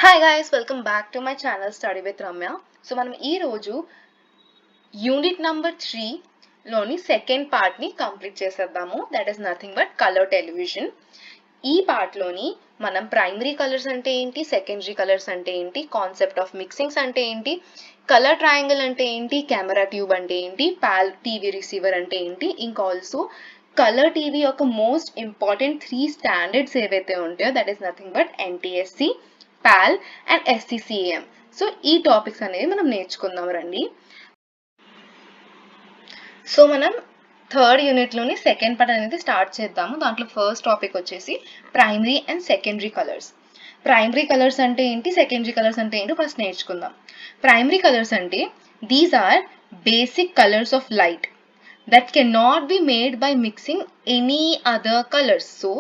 Hi guys, welcome back to my channel study with Ramya. So మనం ఈ రోజు unit number 3 లోని సెకండ్ పార్ట్ ని కంప్లీట్ చేసేద్దాము. That is nothing but colour television. ఈ పార్ట్ లోని మనం ప్రైమరీ కలర్స్ అంటే ఏంటి, సెకండరీ కలర్స్ అంటే ఏంటి, కాన్సెప్ట్ ఆఫ్ మిక్సింగ్స్ అంటే ఏంటి, కలర్ ట్రయాంగిల్ అంటే ఏంటి, కెమెరా ట్యూబ్ అంటే ఏంటి, పాల్ టీవీ రిసీవర్ అంటే ఏంటి, ఇంకా ఆల్సో కలర్ టీవీ యొక్క మోస్ట్ ఇంపార్టెంట్ 3 స్టాండర్డ్స్ ఏవైతే ఉంటాయో that is nothing but NTSC, PAL and SECAM. So ఈ టాపిక్స్ అనేవి మనం నేర్చుకుందాం రండి. సో మనం థర్డ్ యూనిట్లోని సెకండ్ పార్ట్ అనేది స్టార్ట్ చేద్దాము. దాంట్లో ఫస్ట్ టాపిక్ వచ్చేసి primary and secondary colours. Primary colours అంటే ఏంటి, సెకండరీ కలర్స్ అంటే ఏంటో ఫస్ట్ నేర్చుకుందాం. ప్రైమరీ కలర్స్ అంటే these are basic colours of light that cannot be made by mixing any other colors. So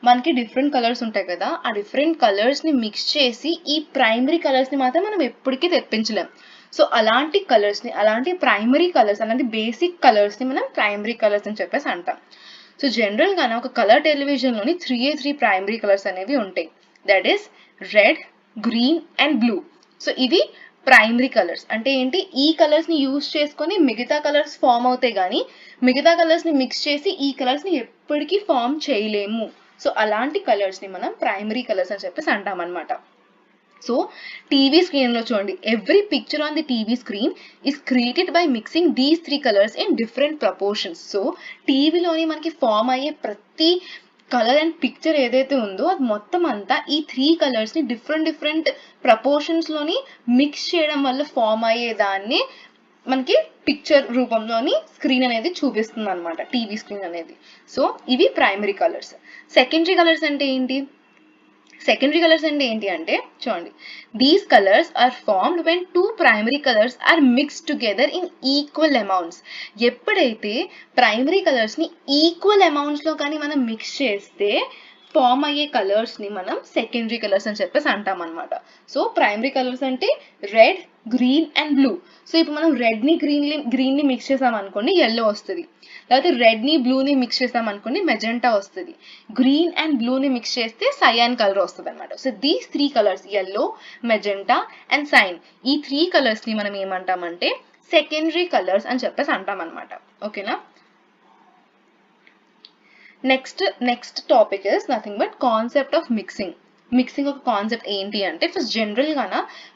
మనకి డిఫరెంట్ కలర్స్ ఉంటాయి కదా, ఆ డిఫరెంట్ కలర్స్ని మిక్స్ చేసి ఈ ప్రైమరీ కలర్స్ని మాత్రం మనం ఎప్పటికీ తెప్పించలేం. సో అలాంటి కలర్స్ని, అలాంటి ప్రైమరీ కలర్స్, అలాంటి బేసిక్ కలర్స్ని మనం ప్రైమరీ కలర్స్ అని చెప్పేసి అంటాం. సో జనరల్గానే ఒక కలర్ టెలివిజన్లోని 3 ప్రైమరీ కలర్స్ అనేవి ఉంటాయి. That is red, green and blue. So ఇవి ప్రైమరీ కలర్స్. అంటే ఏంటి, ఈ కలర్స్ ని యూజ్ చేసుకొని మిగతా కలర్స్ ఫామ్ అవుతాయి కానీ మిగతా కలర్స్ ని మిక్స్ చేసి ఈ కలర్స్ ని ఎప్పటికీ ఫామ్ చేయలేము. సో అలాంటి కలర్స్ ని మనం ప్రైమరీ కలర్స్ అని చెప్పేసి అంటాం అనమాట. సో టీవీ స్క్రీన్ లో చూడండి, every picture on the TV screen is created by mixing these 3 colours in different proportions. So టీవీలోని మనకి ఫామ్ అయ్యే ప్రతి కలర్ అండ్ పిక్చర్ ఏదైతే ఉందో అది మొత్తం అంతా ఈ 3 కలర్స్ ని డిఫరెంట్ ప్రపోర్షన్స్ లోని మిక్స్ చేయడం వల్ల ఫామ్ అయ్యేదాన్ని మనకి పిక్చర్ రూపంలోని స్క్రీన్ అనేది చూపిస్తుంది అనమాట, టీవీ స్క్రీన్ అనేది. సో ఇవి ప్రైమరీ కలర్స్. సెకండరీ కలర్స్ అంటే ఏంటి, సెకండరీ కలర్స్ అంటే ఏంటి అంటే చూడండి, these colours are formed when 2 primary colours are mixed together in equal amounts. ఎప్పుడైతే ప్రైమరీ కలర్స్ ని ఈక్వల్ అమౌంట్స్ లో కానీ మనం మిక్స్ చేస్తే ఫామ్ అయ్యే కలర్స్ ని మనం సెకండరీ కలర్స్ అని చెప్పేసి అంటాం అనమాట. సో ప్రైమరీ కలర్స్ అంటే red, green and blue. So ఇప్పుడు మనం రెడ్ ని గ్రీన్ ని మిక్స్ చేసాం అనుకోండి ఎల్లో వస్తుంది, లేకపోతే రెడ్ ని బ్లూ ని మిక్స్ చేసాం అనుకోండి మెజెంటా వస్తుంది, గ్రీన్ అండ్ బ్లూ ని మిక్స్ చేస్తే సయాన్ కలర్ వస్తుంది అనమాట. So these 3 colours yellow, magenta and cyan, ఈ 3 కలర్స్ ని మనం ఏమంటామంటే సెకండరీ కలర్స్ అని చెప్పేసి అంటాం అనమాట. ఓకేనా. Next topic is nothing but concept of mixing. Mixing ఒక కాన్సెప్ట్ ఏంటి అంటే, ఫస్ట్ జనరల్ గాన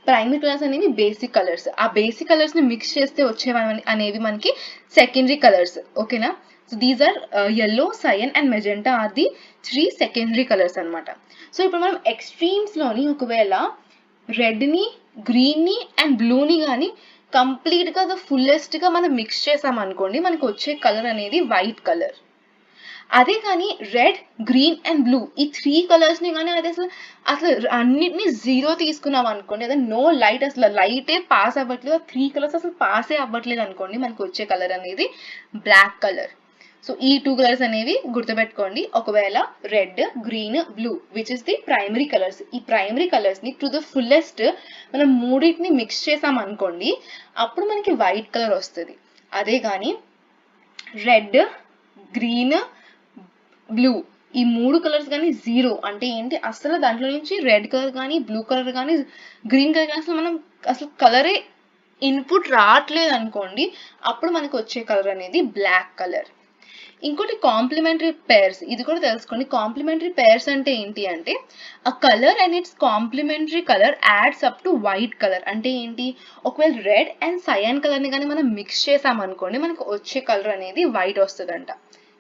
ప్రైమరీ కలర్స్ అనేవి బేసిక్ కలర్స్, ఆ బేసిక్ కలర్స్ ని మిక్స్ చేస్తే వచ్చేవి అనేవి మనకి సెకండరీ కలర్స్. ఓకేనా. So these are yellow, cyan and magenta are the 3 secondary colours అనమాట. సో ఇప్పుడు మనం ఎక్స్ట్రీమ్స్ లోని ఒకవేళ రెడ్ ని, గ్రీన్ ని అండ్ బ్లూ ని కానీ కంప్లీట్ గా ఫుల్లెస్ట్ గా మనం మిక్స్ చేసాం అనుకోండి, మనకు వచ్చే కలర్ అనేది వైట్ కలర్. అదే కానీ రెడ్, గ్రీన్ అండ్ బ్లూ ఈ 3 కలర్స్ ని కానీ అది అసలు అన్నిటిని 0 తీసుకున్నాం అనుకోండి, అదే నో లైట్, అసలు లైటే పాస్ అవ్వట్లేదు, 3 కలర్స్ అసలు పాసే అవ్వట్లేదు అనుకోండి, మనకు వచ్చే కలర్ అనేది బ్లాక్ కలర్. సో ఈ 2 కలర్స్ అనేవి గుర్తుపెట్టుకోండి. ఒకవేళ red, green, blue which is the primary colours, ఈ ప్రైమరీ కలర్స్ ని టు ద ఫుల్లెస్ట్ మనం మూడింటిని మిక్స్ చేసాం అనుకోండి, అప్పుడు మనకి వైట్ కలర్ వస్తుంది. అదే కానీ రెడ్, గ్రీన్, బ్లూ ఈ 3 కలర్స్ కానీ 0 అంటే ఏంటి, అసలు దాంట్లో నుంచి రెడ్ కలర్ కానీ, బ్లూ కలర్ కానీ, గ్రీన్ కలర్ కానీ అసలు కలరే ఇన్పుట్ రావట్లేదు అనుకోండి, అప్పుడు మనకు వచ్చే కలర్ అనేది బ్లాక్ కలర్. ఇంకోటి కాంప్లిమెంటరీ పేర్స్, ఇది కూడా తెలుసుకోండి. కాంప్లిమెంటరీ పేర్స్ అంటే ఏంటి అంటే, a colour and its complementary colour adds up to white colour. అంటే ఏంటి, ఒకవేళ రెడ్ అండ్ సయాన్ కలర్ ని కానీ మనం మిక్స్ చేసాం అనుకోండి, మనకు వచ్చే కలర్ అనేది వైట్ వస్తుందంట.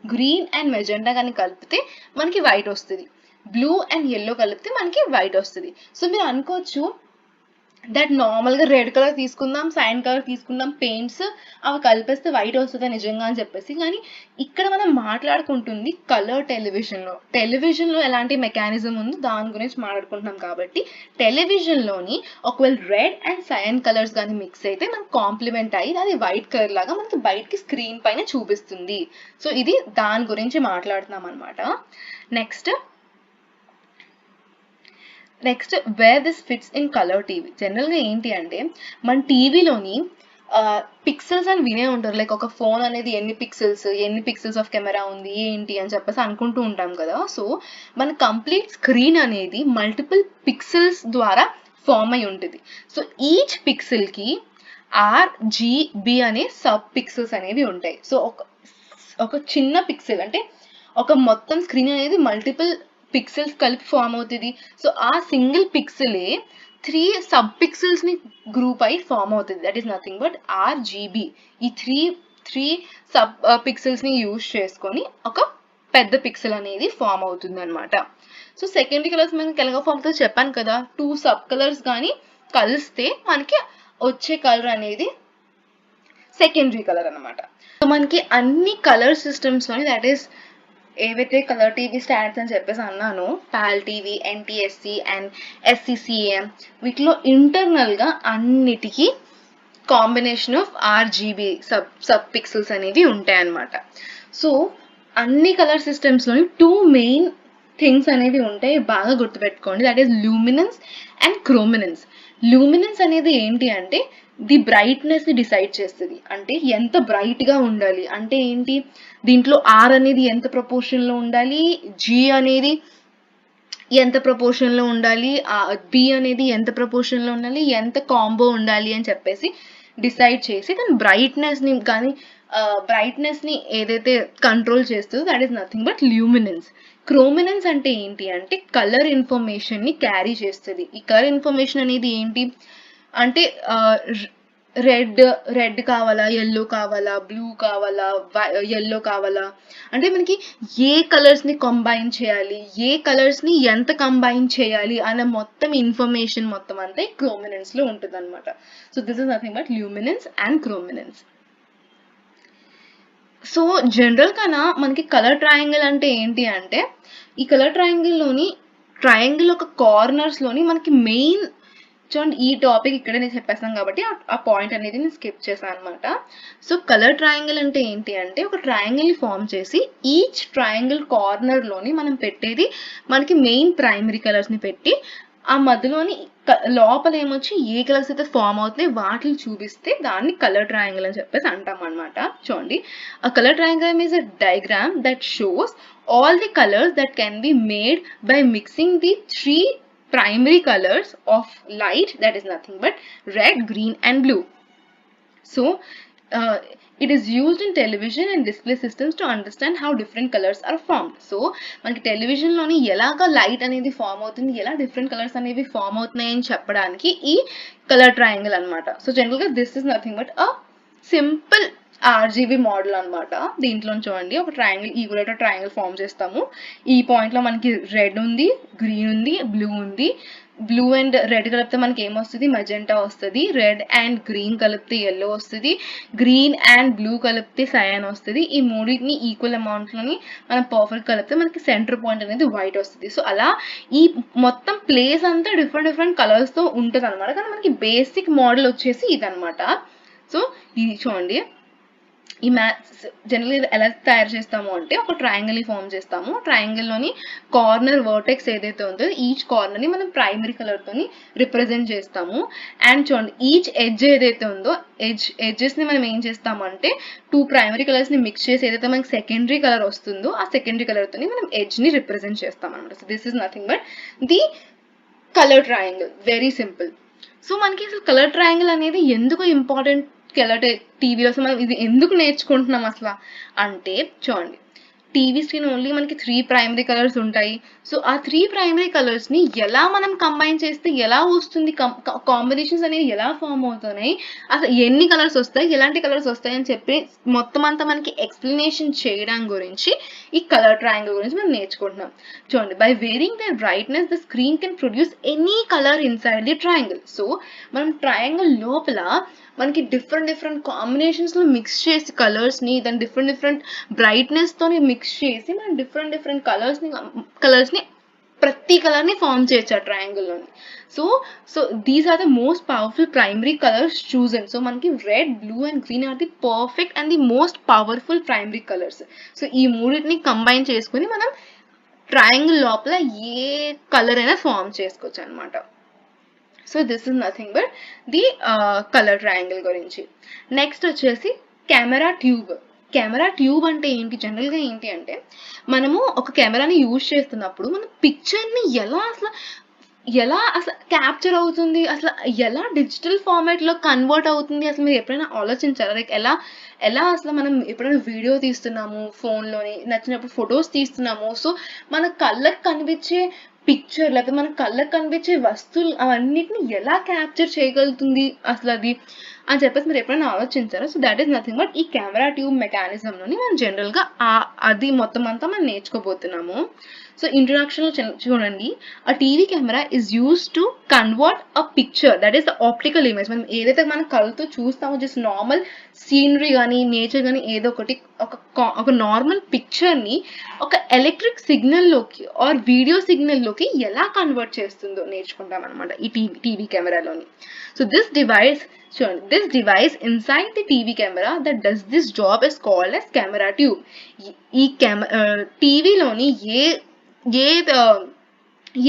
గ్రీన్ అండ్ మెజెంటా కానీ కలిపితే మనకి వైట్ వస్తుంది, బ్లూ అండ్ ఎల్లో కలిపితే మనకి వైట్ వస్తుంది. సో మీరు అనుకోవచ్చు దట్ నార్మల్గా రెడ్ కలర్ తీసుకుందాం, సైన్ కలర్ తీసుకుందాం, పెయింట్స్ అవి కలిపేస్తే వైట్ వస్తుంది నిజంగా అని చెప్పేసి. కానీ ఇక్కడ మనం మాట్లాడుకుంటుంది కలర్ టెలివిజన్లో ఎలాంటి మెకానిజం ఉందో దాని గురించి మాట్లాడుకుంటున్నాం. కాబట్టి టెలివిజన్లోని ఒకవేళ రెడ్ అండ్ సైన్ కలర్స్ కానీ మిక్స్ అయితే మనకు కాంప్లిమెంట్ అయ్యి అది వైట్ కలర్ లాగా మనకి బయటికి స్క్రీన్ పైన చూపిస్తుంది. సో ఇది దాని గురించి మాట్లాడుతున్నాం అనమాట. Next where this fits in colour TV. జనరల్గా ఏంటి అంటే, మన టీవీలోని పిక్సెల్స్ అని వినే ఉంటారు, లైక్ ఒక ఫోన్ అనేది ఎన్ని పిక్సెల్స్ ఆఫ్ కెమెరా ఉంది ఏంటి అని చెప్పేసి అనుకుంటూ ఉంటాం కదా. సో మన కంప్లీట్ స్క్రీన్ అనేది మల్టిపుల్ పిక్సెల్స్ ద్వారా ఫామ్ అయి ఉంటుంది. సో ఈచ్ పిక్సెల్కి RGB అనే సబ్ పిక్సెల్స్ అనేవి ఉంటాయి. సో ఒక చిన్న పిక్సెల్ అంటే ఒక మొత్తం స్క్రీన్ అనేది మల్టిపుల్ పిక్సెల్స్ కలిపి ఫామ్ అవుతుంది. సో ఆ సింగిల్ పిక్సెలే 3 సబ్ పిక్సెల్స్ ని గ్రూప్ అయి ఫామ్ అవుతుంది. That is nothing but RGB. ఈ త్రీ సబ్ పిక్సెల్స్ ని యూజ్ చేసుకొని ఒక పెద్ద పిక్సెల్ అనేది ఫామ్ అవుతుంది అనమాట. సో సెకండరీ కలర్స్ మనకి ఎలాగో ఫామ్ అవుతుందో చెప్పాను కదా, 2 సబ్ కలర్స్ కానీ కలిస్తే మనకి వచ్చే కలర్ అనేది సెకండరీ కలర్ అనమాట. సో మనకి అన్ని కలర్ సిస్టమ్స్ లోని దట్ ఈస్ ఏవైతే కలర్ టీవీ స్టాండ్స్ అని చెప్పేసి అన్నానో, PAL TV, NTSC and SCCA, వీటిలో ఇంటర్నల్ గా అన్నిటికీ combination of RGB sub pixels అనేవి ఉంటాయి అన్నమాట. సో అన్ని కలర్ సిస్టమ్స్ లోని 2 మెయిన్ థింగ్స్ అనేవి ఉంటాయి, బాగా గుర్తుపెట్టుకోండి. That is luminance and chrominance. Luminance అనేది ఏంటి అంటే ది బ్రైట్నెస్ ని డిసైడ్ చేస్తుంది. అంటే ఎంత బ్రైట్ గా ఉండాలి అంటే ఏంటి, దీంట్లో R అనేది ఎంత ప్రపోర్షన్ లో ఉండాలి, G అనేది ఎంత ప్రపోర్షన్ లో ఉండాలి, B అనేది ఎంత ప్రపోర్షన్ లో ఉండాలి, ఎంత కాంబో ఉండాలి అని చెప్పేసి డిసైడ్ చేసి దాని బ్రైట్నెస్ ని ఏదైతే కంట్రోల్ చేస్తుందో that is nothing but luminance. Chrominance అంటే ఏంటి అంటే కలర్ ఇన్ఫర్మేషన్ ని క్యారీ చేస్తుంది. ఈ కలర్ ఇన్ఫర్మేషన్ అనేది ఏంటి అంటే రెడ్ కావాలా, ఎల్లో కావాలా, బ్లూ కావాలా, ఎల్లో కావాలా, అంటే మనకి ఏ కలర్స్ ని కంబైన్ చేయాలి, ఏ కలర్స్ ని ఎంత కంబైన్ చేయాలి అన్న మొత్తం ఇన్ఫర్మేషన్ మొత్తం అంతా క్రోమినెన్స్ లో ఉంటుంది అనమాట. So this is nothing but luminance and chrominance. So general గానా మనకి కలర్ ట్రయాంగిల్ అంటే ఏంటి అంటే, ఈ కలర్ ట్రయాంగిల్ లోని ట్రయాంగిల్ ఒక కార్నర్స్ లోని మనకి మెయిన్ చూడండి, ఈ టాపిక్ ఇక్కడ నేను చెప్పేస్తాను కాబట్టి ఆ పాయింట్ అనేది నేను స్కిప్ చేశాను అనమాట. సో కలర్ ట్రయాంగిల్ అంటే ఏంటి అంటే ఒక ట్రయాంగిల్ ఫామ్ చేసి ఈచ్ ట్రయాంగిల్ కార్నర్ లోని మనం పెట్టేది మనకి మెయిన్ ప్రైమరీ కలర్స్ ని పెట్టి ఆ మధ్యలోని లోపల ఏమొచ్చి ఏ కలర్స్ అయితే ఫామ్ అవుతున్నాయి వాటిని చూపిస్తే దాన్ని కలర్ ట్రయాంగిల్ అని చెప్పేసి అంటాం అనమాట. చూడండి, a color triangle is a diagram that shows all the colors that can be made by mixing the 3 primary colors of light, that is nothing but red, green and blue. So it is used in television and display systems to understand how different colors are formed. So మనకి television లోని ఎలాగా light అనేది form అవుతుంది, ఎలా different colours అనేవి form అవుతున్నాయి అని చెప్పడానికి ఈ కలర్ ట్రయాంగిల్ అనమాట. సో జనరల్ గా this is nothing but a simple RGB model అనమాట. దీంట్లో చూడండి ఒక ట్రయాంగిల్, ఈక్వలేటర్ ట్రయాంగిల్ ఫామ్ చేస్తాము. ఈ పాయింట్ లో మనకి రెడ్ ఉంది, గ్రీన్ ఉంది, బ్లూ ఉంది. బ్లూ అండ్ రెడ్ కలిపితే మనకి ఏమొస్తుంది, మజెంటా వస్తుంది. రెడ్ అండ్ గ్రీన్ కలిపితే ఎల్లో వస్తుంది. గ్రీన్ అండ్ బ్లూ కలిపితే సయాన్ వస్తుంది. ఈ మూడింటిని ఈక్వల్ అమౌంట్ లోని మనం పర్ఫెక్ట్ కలిపితే మనకి సెంటర్ పాయింట్ అనేది వైట్ వస్తుంది. సో అలా ఈ మొత్తం ప్లేస్ అంతా డిఫరెంట్ కలర్స్ తో ఉంటుంది అనమాట. కానీ మనకి బేసిక్ మోడల్ వచ్చేసి ఇదనమాట. సో ఇది చూడండి, ఈ మ్యాథ్స్ జనరల్ ఎలా తయారు చేస్తాము అంటే ఒక ట్రయాంగిల్ ని ఫామ్ చేస్తాము. ట్రయాంగిల్ లోని కార్నర్ వర్టెక్స్ ఏదైతే ఉందో ఈచ్ కార్నర్ ని మనం ప్రైమరీ కలర్ తోని రిప్రజెంట్ చేస్తాము. అండ్ చూడండి, ఈచ్ ఎడ్జ్ ఏదైతే ఉందో ఎడ్జెస్ ని మనం ఏం చేస్తాము అంటే 2 ప్రైమరీ కలర్స్ ని మిక్స్ చేసి ఏదైతే మనకి సెకండరీ కలర్ వస్తుందో ఆ సెకండరీ కలర్ తోని మనం ఎడ్జ్ ని రిప్రజెంట్ చేస్తాం అనమాట. So this is nothing but the colour triangle. Very simple. So మనకి అసలు కలర్ ట్రయాంగిల్ అనేది ఎందుకు ఇంపార్టెంట్ కలర్ టీవీలో, అసలు మనం ఇది ఎందుకు నేర్చుకుంటున్నాం అసలు అంటే, చూడండి టీవీ స్క్రీన్ ఓన్లీ మనకి 3 ప్రైమరీ కలర్స్ ఉంటాయి. సో ఆ 3 ప్రైమరీ కలర్స్ ని ఎలా మనం కంబైన్ చేస్తే ఎలా వస్తుంది, కాంబినేషన్స్ అనేవి ఎలా ఫామ్ అవుతున్నాయి, అసలు ఎన్ని కలర్స్ వస్తాయి, ఎలాంటి కలర్స్ వస్తాయి అని చెప్పి మొత్తం అంతా మనకి ఎక్స్ప్లెనేషన్ చేయడం గురించి ఈ కలర్ ట్రయాంగిల్ గురించి మనం నేర్చుకుంటున్నాం. చూడండి, by wearing the brightness the screen can produce any colour inside the triangle. So మనం ట్రయాంగిల్ లోపల మనకి డిఫరెంట్ కాంబినేషన్స్ లో మిక్స్ చేసి కలర్స్ ని దాని డిఫరెంట్ బ్రైట్నెస్ తోని మిక్స్ చేసి మనం డిఫరెంట్ కలర్స్ ని ప్రతి కలర్ ని ఫామ్ చేయొచ్చు ఆ ట్రయాంగిల్ లోని. So these are the most powerful primary colours chosen. So మనకి red, blue and green are the perfect and the most powerful primary colours. So ఈ మూడింటిని కంబైన్ చేసుకుని మనం ట్రయాంగిల్ లోపల ఏ కలర్ అయినా ఫామ్ చేసుకోవచ్చు అనమాట. So this is nothing but the colour triangle గురించి. నెక్స్ట్ వచ్చేసి కెమెరా ట్యూబ్. కెమెరా ట్యూబ్ అంటే ఏంటి, జనరల్గా ఏంటి అంటే మనము ఒక కెమెరాని యూజ్ చేస్తున్నప్పుడు మన పిక్చర్ని ఎలా అసలు ఎలా అసలు క్యాప్చర్ అవుతుంది, అసలు ఎలా డిజిటల్ ఫార్మాట్ లో కన్వర్ట్ అవుతుంది, అసలు మీరు ఎప్పుడైనా ఆలోచించారా? లైక్ ఎలా ఎలా అసలు మనం ఎప్పుడైనా వీడియో తీస్తున్నాము phone లోని, నచ్చినప్పుడు ఫొటోస్ తీస్తున్నాము, సో మన కళ్ళకి కనిపించే పిక్చర్ లేకపోతే మన కళ్ళకి కనిపించే వస్తువులు అవన్నిటిని ఎలా క్యాప్చర్ చేయగలుగుతుంది అసలు అది అని చెప్పేసి మీరు ఎప్పుడైనా ఆలోచించారా? So that is nothing but ఈ కెమెరా ట్యూబ్ మెకానిజం లోని మనం జనరల్ గా అది మొత్తం అంతా మనం నేర్చుకోబోతున్నాము. సో ఇంట్రొడక్షన్ లో చూడండి, a TV camera is used to convert a picture, that is the optical image. మనం ఏదైతే మన కళ్ళతో చూస్తామో జస్ట్ నార్మల్ సీనరీ కానీ నేచర్ కానీ ఏదో ఒకటి ఒక నార్మల్ పిక్చర్ ని ఒక ఎలక్ట్రిక్ సిగ్నల్ లోకి ఆర్ వీడియో సిగ్నల్ లోకి ఎలా కన్వర్ట్ చేస్తుందో నేర్చుకుంటాం అనమాట ఈ టీవీ కెమెరాలోని. సో దిస్ డివైస్ చూడండి, this device inside the TV camera that does this job is called as camera tube. ఈ టీవీలోని ఏ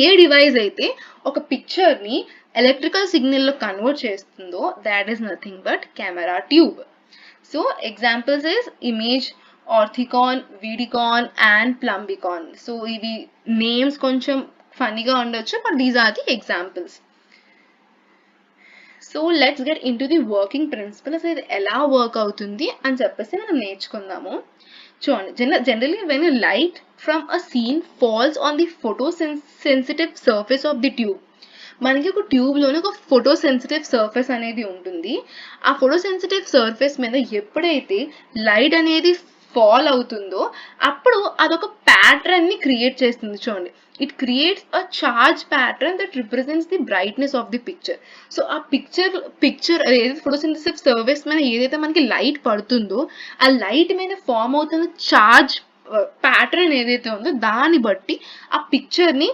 ఏ డివైస్ అయితే ఒక పిక్చర్ ని ఎలక్ట్రికల్ సిగ్నల్ లో కన్వర్ట్ చేస్తుందో that is nothing but camera tube. So examples is image orthicon, vidicon and plumbicon. So ఇవి names కొంచెం ఫన్నీగా ఉండొచ్చు but these are the examples. So let's get into the working principle, అసలు ఇది ఎలా work అవుతుంది అని చెప్పేసి మనం నేర్చుకుందాము. చూడండి, generally when a light from a scene falls on the photosensitive surface of the tube, మనకి ఒక ట్యూబ్ లోనే ఒక ఫోటో సెన్సిటివ్ సర్ఫేస్ అనేది ఉంటుంది. ఆ ఫోటో సెన్సిటివ్ సర్ఫేస్ మీద ఎప్పుడైతే లైట్ అనేది ఫాల్ అవుతుందో అప్పుడు అదొక ప్యాటర్న్ ని క్రియేట్ చేస్తుంది. చూడండి, it creates a charge pattern that represents the brightness of the picture. So ఆ పిక్చర్ ఏదైతే ఫోటోసింథసిస్ సర్ఫేస్ మీద ఏదైతే మనకి లైట్ పడుతుందో ఆ లైట్ మీద ఫామ్ అవుతున్న చార్జ్ ప్యాటర్న్ ఏదైతే ఉందో దాన్ని బట్టి ఆ పిక్చర్ ని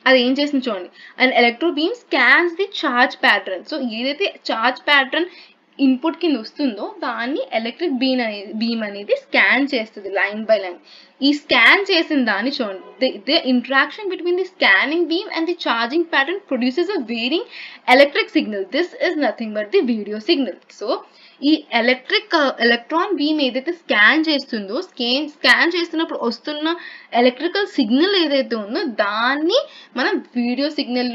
అది ఏం చేసింది చూడండి, and electro beam scans the charge pattern. So ఏదైతే చార్జ్ ప్యాటర్న్ ఇన్పుట్ కింద వస్తుందో దాన్ని ఎలక్ట్రిక్ బీమ్ అనేది స్కాన్ చేస్తుంది లైన్ బై లైన్. ఈ స్కాన్ చేసిన దాన్ని చూడండి, the interaction between the scanning beam and the charging pattern produces a wearing electric signal. This is nothing but the video signal. So ఈ ఎలక్ట్రాన్ బీమ్ ఏదైతే scan చేస్తుందో scan చేస్తున్నప్పుడు వస్తున్న electrical signal ఏదైతే ఉందో దాన్ని మనం వీడియో సిగ్నల్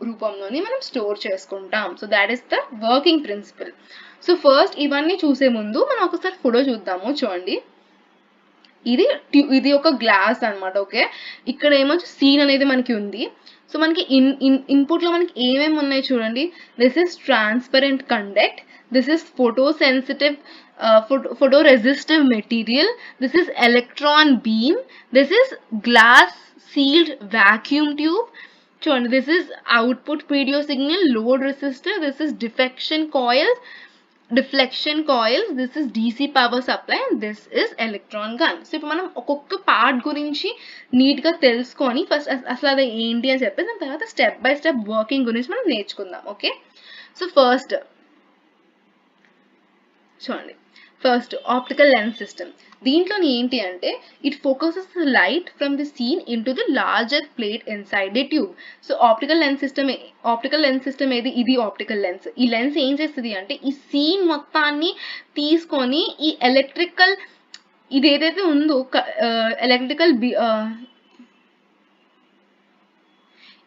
రూపంలోని మనం స్టోర్ చేసుకుంటాం. So that is the working principle. So first ఇవన్నీ చూసే ముందు మనం ఒకసారి ఫోటో చూద్దాము. చూడండి, ఇది ఒక గ్లాస్ అన్నమాట. ఓకే, ఇక్కడ ఏమో సీన్ అనేది మనకి ఉంది. సో మనకి ఇన్పుట్ లో మనకి ఏమేమి ఉన్నాయి చూడండి, this is transparent conduct, this is photosensitive photoresistive material, this is electron beam, this is glass sealed vacuum tube. చూడండి, this is output video signal, load resistor, this is deflection coils, this is DC power supply and this is electron gun. So ఇప్పుడు మనం ఒక్కొక్క part గురించి neat గా తెలుసుకొని first అసలు అది ఏంటి అని చెప్పేసి దాని తర్వాత స్టెప్ బై స్టెప్ వర్కింగ్ గురించి మనం నేర్చుకుందాం. ఓకే, సో ఫస్ట్ చూడండి, ఫస్ట్ ఆప్టికల్ లెన్స్ సిస్టమ్. దీంట్లో ఏంటి అంటే it focuses light from the scene into the larger plate inside the tube. So optical lens system ఏది, ఇది ఆప్టికల్ లెన్స్. ఈ లెన్స్ ఏం చేస్తుంది అంటే ఈ సీన్ మొత్తాన్ని తీసుకొని ఈ ఎలక్ట్రికల్ ఇది ఏదైతే ఉందో ఎలక్ట్రికల్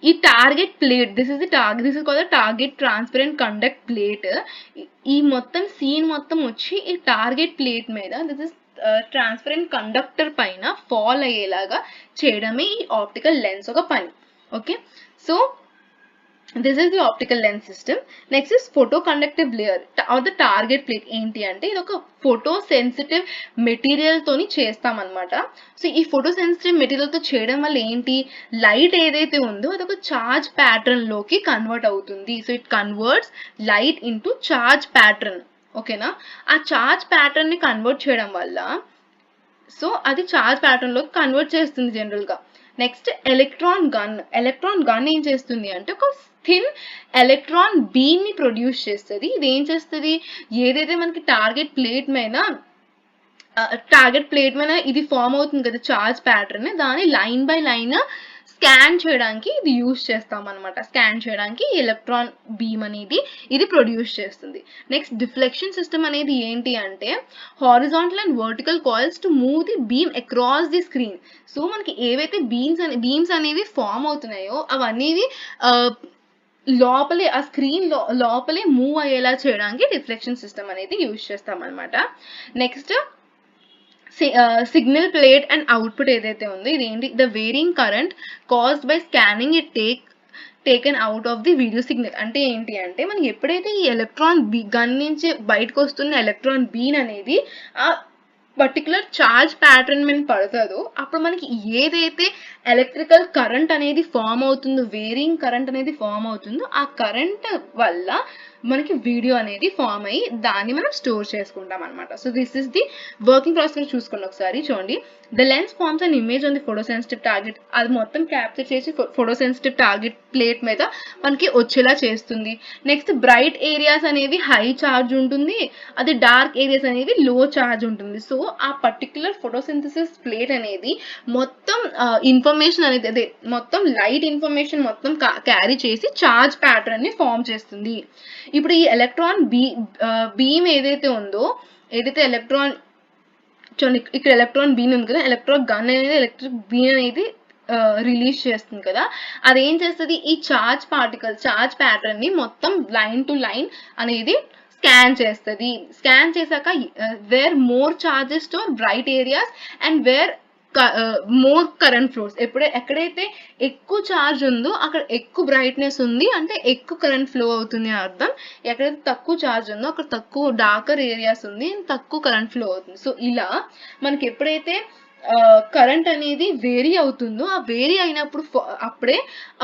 ఈ target plate, this is called target transparent conduct plate. ఈ మొత్తం సీన్ మొత్తం వచ్చి ఈ టార్గెట్ ప్లేట్ మీద దిస్ ఇస్ ట్రాన్స్పరెంట్ కండక్టర్ పైన ఫాల్ అయ్యేలాగా చేయడమే ఈ ఆప్టికల్ లెన్స్ ఒక పని. Okay, so this is the optical lens system. Next is photoconductive layer or the target plate. ఏంటి అంటే ఇది ఒక ఫోటో సెన్సిటివ్ మెటీరియల్ తోని చేస్తాం అన్నమాట. సో ఈ ఫోటో సెన్సిటివ్ మెటీరియల్ తో చేయడం వల్ల ఏంటి, లైట్ ఏదైతే ఉందో అది ఒక చార్జ్ ప్యాటర్న్ లోకి కన్వర్ట్ అవుతుంది. So it converts light into charge pattern. ఓకేనా, ఆ చార్జ్ ప్యాటర్న్ ని కన్వర్ట్ చేయడం వల్ల సో అది చార్జ్ ప్యాటర్న్ లోకి కన్వర్ట్ చేస్తుంది జనరల్ గా. నెక్స్ట్ ఎలక్ట్రాన్ గన్ ఏం చేస్తుంది అంటే ఒక థిన్ ఎలక్ట్రాన్ బీమ్ ని ప్రొడ్యూస్ చేస్తుంది. ఇది ఏం చేస్తుంది, ఏదైతే మనకి టార్గెట్ ప్లేట్ మీద టార్గెట్ ప్లేట్ మీద ఇది ఫామ్ అవుతుంది కదా చార్జ్ ప్యాటర్న్, దాన్ని లైన్ బై లైన్ స్కాన్ చేయడానికి ఇది యూస్ చేస్తాం అనమాట. స్కాన్ చేయడానికి ఎలక్ట్రాన్ బీమ్ అనేది ఇది ప్రొడ్యూస్ చేస్తుంది. నెక్స్ట్ డిఫ్లెక్షన్ సిస్టమ్ అనేది ఏంటి అంటే horizontal and vertical coils to move the beam across the screen. So మనకి ఏవైతే బీమ్స్ అనేవి ఫామ్ అవుతున్నాయో అవన్నీ లోపలే ఆ స్క్రీన్ లోపలే మూవ్ అయ్యేలా చేయడానికి డిఫ్లెక్షన్ సిస్టమ్ అనేది యూజ్ చేస్తాం అనమాట. Next signal plate and output ఏదైతే ఉందో ఇది ఏంటి, the wearing current caused by scanning it taken out of the video signal. అంటే ఏంటి అంటే మనకి ఎప్పుడైతే ఈ ఎలక్ట్రాన్ గన్ నుంచి బయటకు వస్తున్న ఎలక్ట్రాన్ బీన్ అనేది ఆ పర్టికులర్ చార్జ్ ప్యాటర్న్ మీద పడుతుందో అప్పుడు మనకి ఏదైతే ఎలక్ట్రికల్ కరెంట్ అనేది ఫామ్ అవుతుందో, వేరింగ్ కరెంట్ అనేది ఫామ్ అవుతుందో ఆ కరెంట్ వల్ల మనకి వీడియో అనేది ఫామ్ అయ్యి దాన్ని మనం స్టోర్ చేసుకుంటాం అనమాట. So this is the working process. చూసుకోండి ఒకసారి చూడండి. The lens forms an image on the photosensitive target. అది మొత్తం క్యాప్చర్ చేసి ఫోటోసెన్సిటివ్ టార్గెట్ ప్లేట్ మీద మనకి వచ్చేలా చేస్తుంది. నెక్స్ట్ బ్రైట్ ఏరియాస్ అనేవి హై చార్జ్ ఉంటుంది, అది డార్క్ ఏరియాస్ అనేవి లో చార్జ్ ఉంటుంది. సో ఆ పర్టికులర్ ఫోటోసింథసిస్ ప్లేట్ అనేది మొత్తం ఇన్ఫర్మేషన్ అనేది అదే మొత్తం లైట్ ఇన్ఫర్మేషన్ మొత్తం క్యారీ చేసి చార్జ్ ప్యాటర్న్ ని ఫామ్ చేస్తుంది. ఇప్పుడు ఈ ఎలక్ట్రాన్ బీమ్ ఏదైతే ఉందో, ఏదైతే ఎలక్ట్రాన్ చూడండి ఇక్కడ ఎలక్ట్రాన్ బీమ్ ఉంది కదా, ఎలక్ట్రాన్ గన్ అనేది ఎలక్ట్రిక్ బీమ్ అనేది రిలీజ్ చేస్తుంది కదా, అదేం చేస్తుంది ఈ చార్జ్ ప్యాటర్న్ ని మొత్తం లైన్ టు లైన్ అనేది స్కాన్ చేస్తుంది. స్కాన్ చేశాక where more charges to bright areas and where more current flows. ఎక్కడైతే ఎక్కువ చార్జ్ ఉందో అక్కడ ఎక్కువ బ్రైట్నెస్ ఉంది అంటే ఎక్కువ కరెంట్ ఫ్లో అవుతుంది అర్థం. ఎక్కడైతే తక్కువ చార్జ్ ఉందో అక్కడ తక్కువ డార్కర్ ఏరియాస్ ఉంది, తక్కువ కరెంట్ ఫ్లో అవుతుంది. సో ఇలా మనకి ఎప్పుడైతే కరెంట్ అనేది వేరీ అవుతుందో ఆ వేరీ అయినప్పుడు అప్పుడే